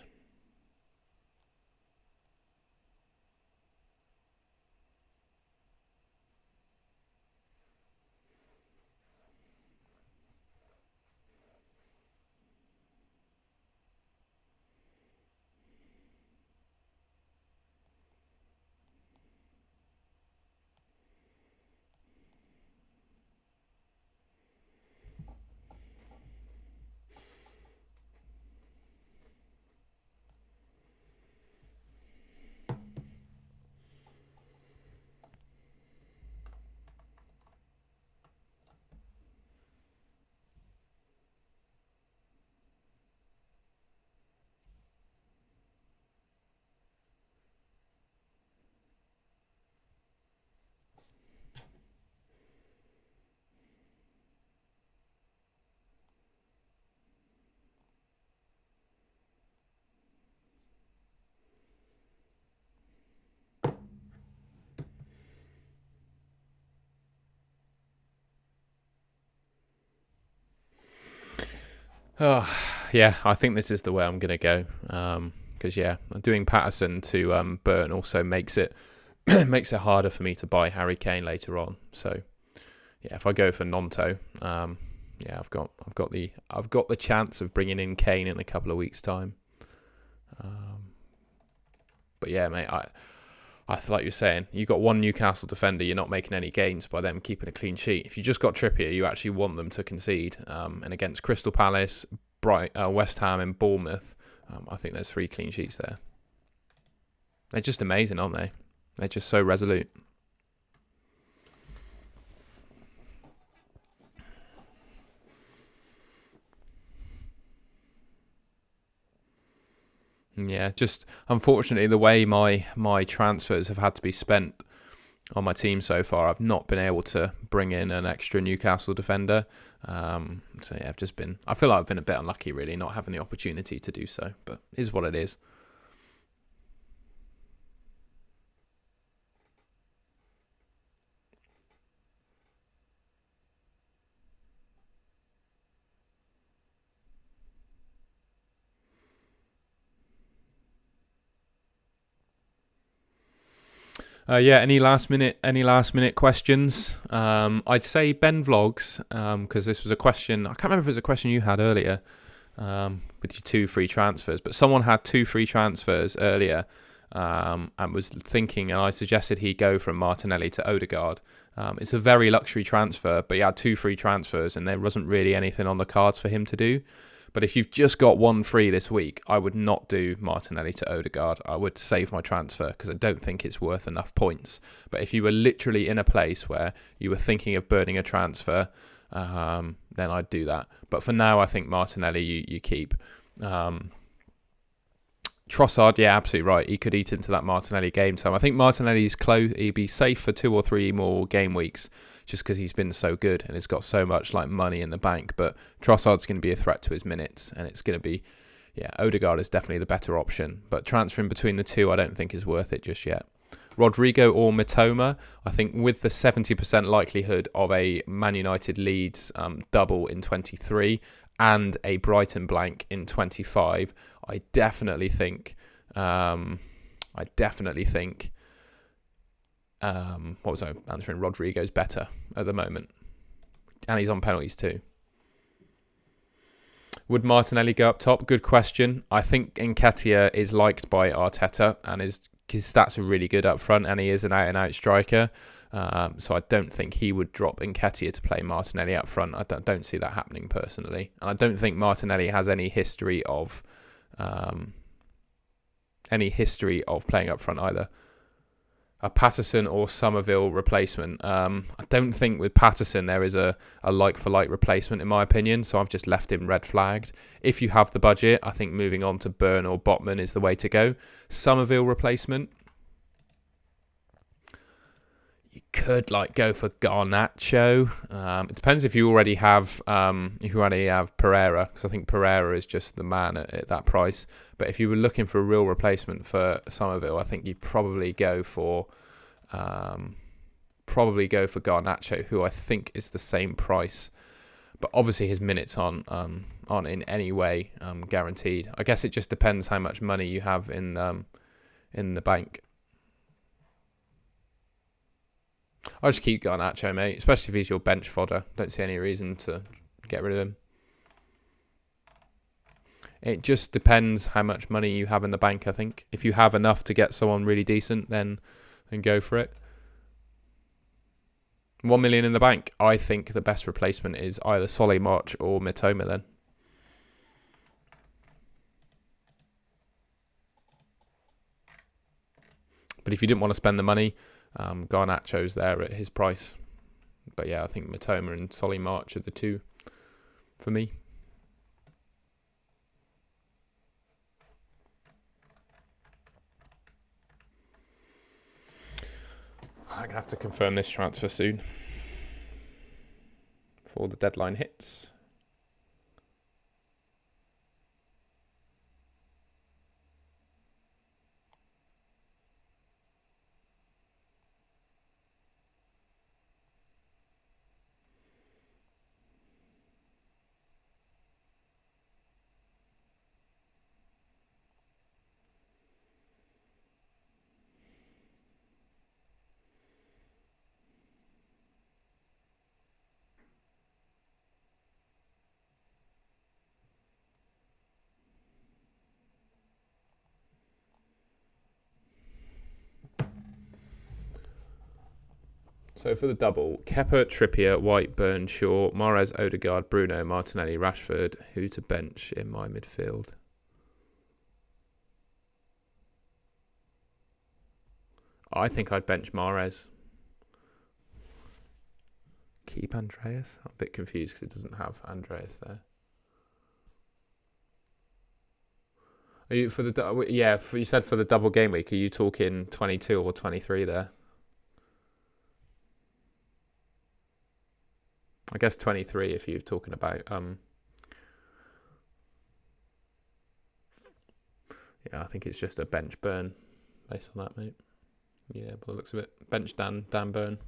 Oh, yeah, I think this is the way I'm going to go. Because, doing Patterson to Burn also makes it makes it harder for me to buy Harry Kane later on. So, yeah, if I go for Nonto, I've got the chance of bringing in Kane in a couple of weeks' time. But yeah, mate, I like you're saying, you got one Newcastle defender, you're not making any gains by them keeping a clean sheet. If you just got Trippier, you actually want them to concede. And against Crystal Palace, West Ham and Bournemouth, I think there's 3 clean sheets there. They're just amazing, aren't they? They're just so resolute. Yeah, just unfortunately the way my transfers have had to be spent on my team so far, I've not been able to bring in an extra Newcastle defender. So yeah, I feel like I've been a bit unlucky really, not having the opportunity to do so, but it is what it is. Any last minute questions? I'd say Ben Vlogs, because this was a question, I can't remember if it was a question you had earlier, with your 2 free transfers, but someone had 2 free transfers earlier, and was thinking, and I suggested he go from Martinelli to Odegaard. It's a very luxury transfer, but he had 2 free transfers and there wasn't really anything on the cards for him to do. But if you've just got 1 free this week, I would not do Martinelli to Odegaard. I would save my transfer because I don't think it's worth enough points. But if you were literally in a place where you were thinking of burning a transfer, then I'd do that. But for now, I think Martinelli you keep. Trossard, yeah, absolutely right. He could eat into that Martinelli game time. I think Martinelli's close. He'd be safe for 2 or 3 more game weeks, just because he's been so good and he's got so much like money in the bank. But Trossard's going to be a threat to his minutes, and it's going to be, Odegaard is definitely the better option. But transferring between the 2, I don't think is worth it just yet. Rodrigo or Mitoma, I think with the 70% likelihood of a Man United Leeds double in 23 and a Brighton blank in 25, I definitely think what was I answering? Rodrigo's better at the moment. And he's on penalties too. Would Martinelli go up top? Good question. I think Nketiah is liked by Arteta and his stats are really good up front, and he is an out-and-out striker. So I don't think he would drop Nketiah to play Martinelli up front. I don't see that happening personally. And I don't think Martinelli has any history of playing up front either. A Patterson or Somerville replacement. I don't think with Patterson there is a like-for-like replacement in my opinion, so I've just left him red flagged. If you have the budget, I think moving on to Burn or Botman is the way to go. Somerville replacement. You could go for Garnacho. It depends if you already have Pereira, because I think Pereira is just the man at that price. But if you were looking for a real replacement for Somerville, I think you'd probably go for Garnacho, who I think is the same price. But obviously his minutes aren't in any way guaranteed. I guess it just depends how much money you have in the bank. I'll just keep Garnacho, mate, especially if he's your bench fodder. Don't see any reason to get rid of him. It just depends how much money you have in the bank, I think. If you have enough to get someone really decent, then go for it. 1 million in the bank. I think the best replacement is either Solly March or Mitoma then. But if you didn't want to spend the money, Garnacho's there at his price. But yeah, I think Mitoma and Solly March are the two for me. I'm going to have to confirm this transfer soon before the deadline hits. So for the double, Kepa, Trippier, White, Burns, Shaw, Mahrez, Odegaard, Bruno, Martinelli, Rashford. Who to bench in my midfield? I think I'd bench Mahrez. Keep Andreas? I'm a bit confused because it doesn't have Andreas there. Are you for the you said for the double game week? Are you talking 22 or 23 there? I guess 23 if you're talking about yeah, I think it's just a bench Burn based on that, mate. Yeah, by the looks of it. Bench Dan Burn.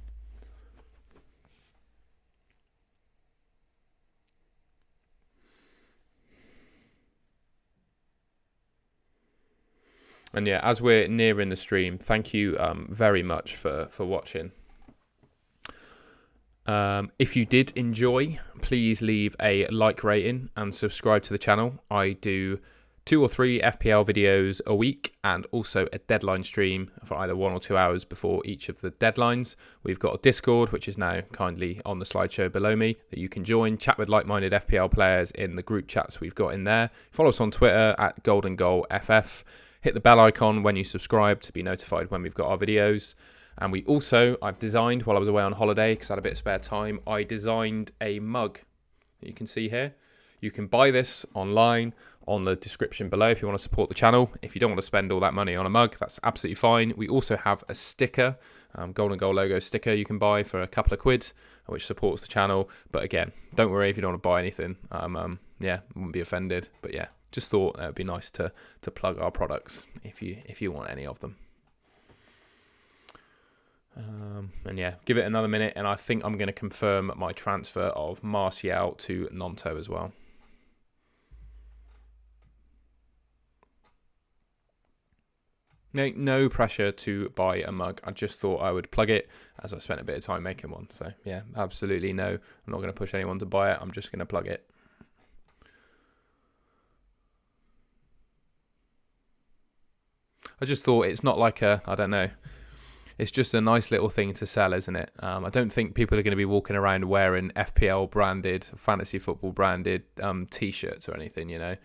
And yeah, as we're nearing the stream, thank you very much for watching. If you did enjoy, please leave a like rating and subscribe to the channel. I do 2 or 3 FPL videos a week and also a deadline stream for either 1 or 2 hours before each of the deadlines. We've got a Discord, which is now kindly on the slideshow below me, that you can join, chat with like-minded FPL players in the group chats we've got in there. Follow us on Twitter at GoldenGoalFF. Hit the bell icon when you subscribe to be notified when we've got our videos. And I've designed, while I was away on holiday, because I had a bit of spare time, I designed a mug that you can see here. You can buy this online on the description below if you want to support the channel. If you don't want to spend all that money on a mug, that's absolutely fine. We also have a sticker, Golden Goal logo sticker you can buy for a couple of quid, which supports the channel. But again, don't worry if you don't want to buy anything. Yeah, wouldn't be offended. But yeah, just thought it would be nice to plug our products if you want any of them. And yeah, give it another minute, and I think I'm going to confirm my transfer of Martial to Nanto as well. No pressure to buy a mug. I just thought I would plug it as I spent a bit of time making one. So yeah, absolutely no. I'm not going to push anyone to buy it. I'm just going to plug it. I just thought it's not like I don't know. It's just a nice little thing to sell, isn't it? I don't think people are going to be walking around wearing FPL branded, fantasy football branded T-shirts or anything, you know.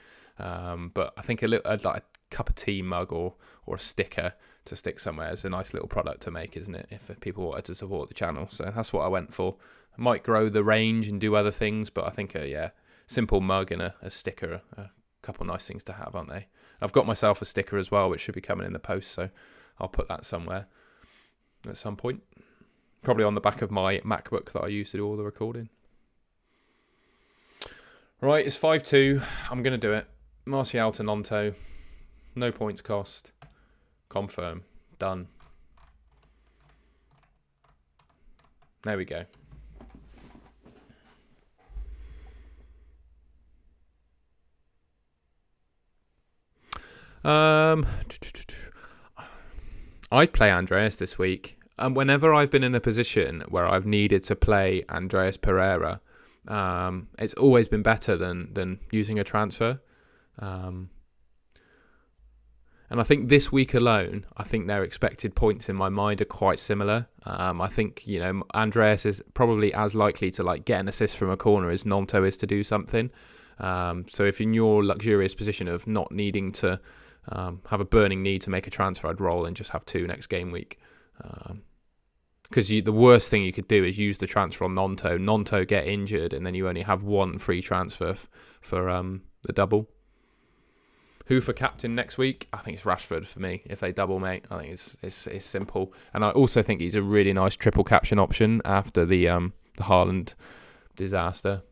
But I think like a cup of tea mug or a sticker to stick somewhere is a nice little product to make, isn't it? If people wanted to support the channel, so that's what I went for. I might grow the range and do other things, but I think a simple mug and a sticker are a couple nice things to have, aren't they? I've got myself a sticker as well, which should be coming in the post, so I'll put that somewhere at some point, probably on the back of my MacBook that I use to do all the recording. Right, it's 5-2. I'm going to do it. Martial to Nanto. No points cost. Confirm. Done. There we go. I'd play Andreas this week. And whenever I've been in a position where I've needed to play Andreas Pereira, it's always been better than using a transfer. And I think this week alone, I think their expected points in my mind are quite similar. I think, Andreas is probably as likely to get an assist from a corner as Nonto is to do something. So if in your luxurious position of not needing to have a burning need to make a transfer, I'd roll and just have 2 next game week. Because the worst thing you could do is use the transfer on Nonto get injured, and then you only have 1 free transfer for the double. Who for captain next week? I think it's Rashford for me. If they double, mate, I think it's simple. And I also think he's a really nice triple caption option after the Haaland disaster.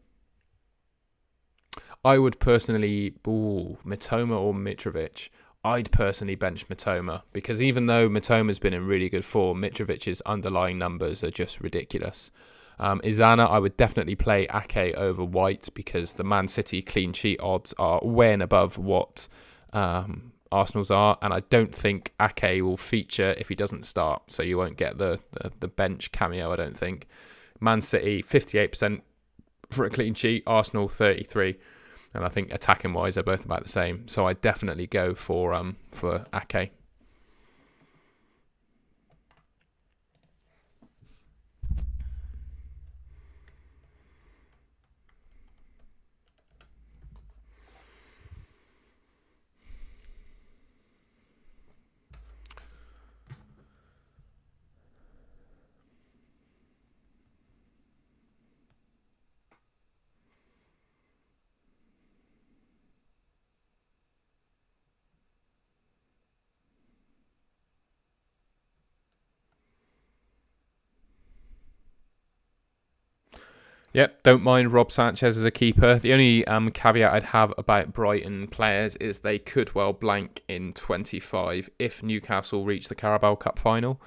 I would personally, Mitoma or Mitrovic. I'd personally bench Mitoma, because even though Mitoma's been in really good form, Mitrovic's underlying numbers are just ridiculous. Izana, I would definitely play Ake over White, because the Man City clean sheet odds are way and above what Arsenal's are, and I don't think Ake will feature if he doesn't start, so you won't get the bench cameo, I don't think. Man City 58% for a clean sheet, Arsenal 33%, and I think attacking wise they're both about the same, so I definitely go for Ake. Yep, don't mind Rob Sanchez as a keeper. The only caveat I'd have about Brighton players is they could well blank in 25 if Newcastle reach the Carabao Cup final.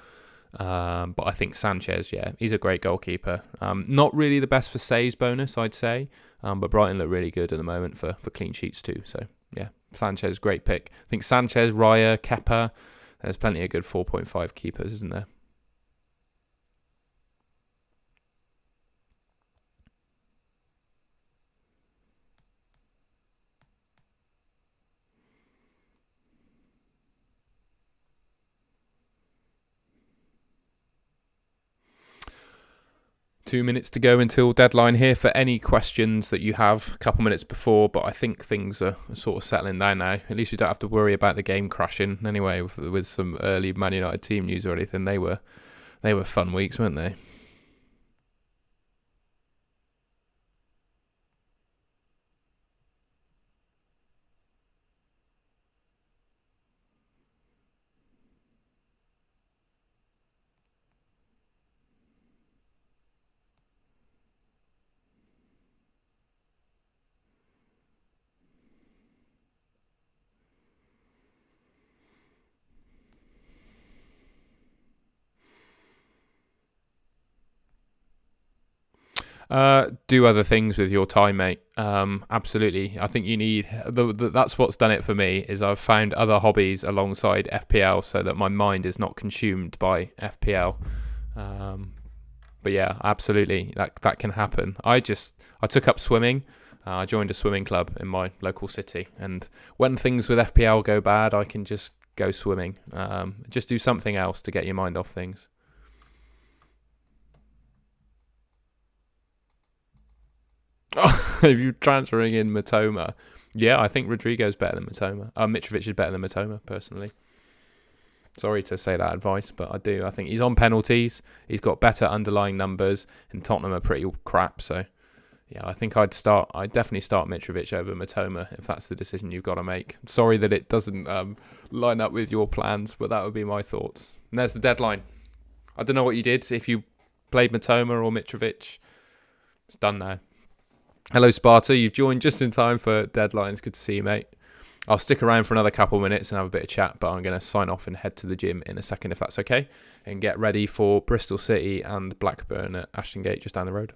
But I think Sanchez, he's a great goalkeeper. Not really the best for saves bonus, I'd say. But Brighton look really good at the moment for clean sheets too. So, Sanchez, great pick. I think Sanchez, Raya, Kepa, there's plenty of good 4.5 keepers, isn't there? Two minutes to go until deadline here for any questions that you have a couple minutes before, but I think things are sort of settling down now. At least we don't have to worry about the game crashing anyway with some early Man United team news or anything. They were fun weeks, weren't they? Do other things with your time, mate. Absolutely. I think you need that's what's done it for me, is I've found other hobbies alongside FPL so that my mind is not consumed by FPL. But yeah, absolutely, that can happen. I took up swimming. I joined a swimming club in my local city, and when things with FPL go bad, I can just go swimming. Just do something else to get your mind off things. If you're transferring in Mitoma, I think Rodrigo's better than Mitoma. Mitrovic is better than Mitoma, personally. Sorry to say that advice, but I do. I think he's on penalties. He's got better underlying numbers, and Tottenham are pretty crap. So, I think I'd definitely start Mitrovic over Mitoma if that's the decision you've got to make. Sorry that it doesn't line up with your plans, but that would be my thoughts. And there's the deadline. I don't know what you did, if you played Mitoma or Mitrovic. It's done now. Hello, Sparta. You've joined just in time for deadlines. Good to see you, mate. I'll stick around for another couple of minutes and have a bit of chat, but I'm going to sign off and head to the gym in a second, if that's okay, and get ready for Bristol City and Blackburn at Ashton Gate, just down the road.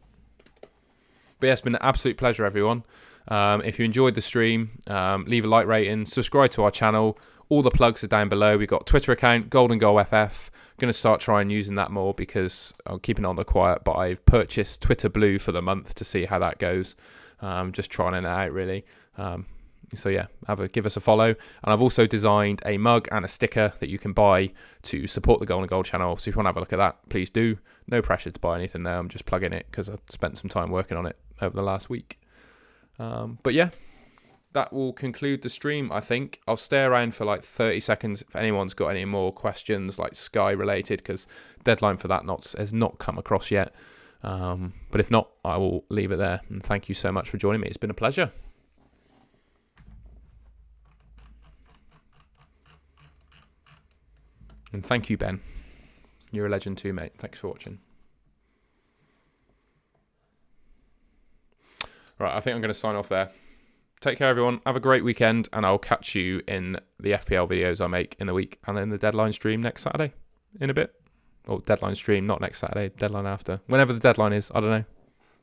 But yeah, it's been an absolute pleasure, everyone. If you enjoyed the stream, leave a like rating, subscribe to our channel. All the plugs are down below. We've got Twitter account, Golden Goal FF. Going to start trying using that more because I'm keeping it on the quiet, but I've purchased Twitter Blue for the month to see how that goes. Just trying it out, really. So yeah, give us a follow. And I've also designed a mug and a sticker that you can buy to support the Golden Goal channel. So if you want to have a look at that, please do. No pressure to buy anything there. I'm just plugging it because I've spent some time working on it over the last week. But yeah, that will conclude the stream, I think. I'll stay around for like 30 seconds if anyone's got any more questions, like Sky related, because deadline for that has not come across yet. But if not, I will leave it there. And thank you so much for joining me. It's been a pleasure. And thank you, Ben. You're a legend too, mate. Thanks for watching. Right, I think I'm going to sign off there. Take care, everyone. Have a great weekend, and I'll catch you in the FPL videos I make in the week and in the deadline stream next Saturday in a bit. Or deadline stream, not next Saturday, deadline after. Whenever the deadline is, I don't know.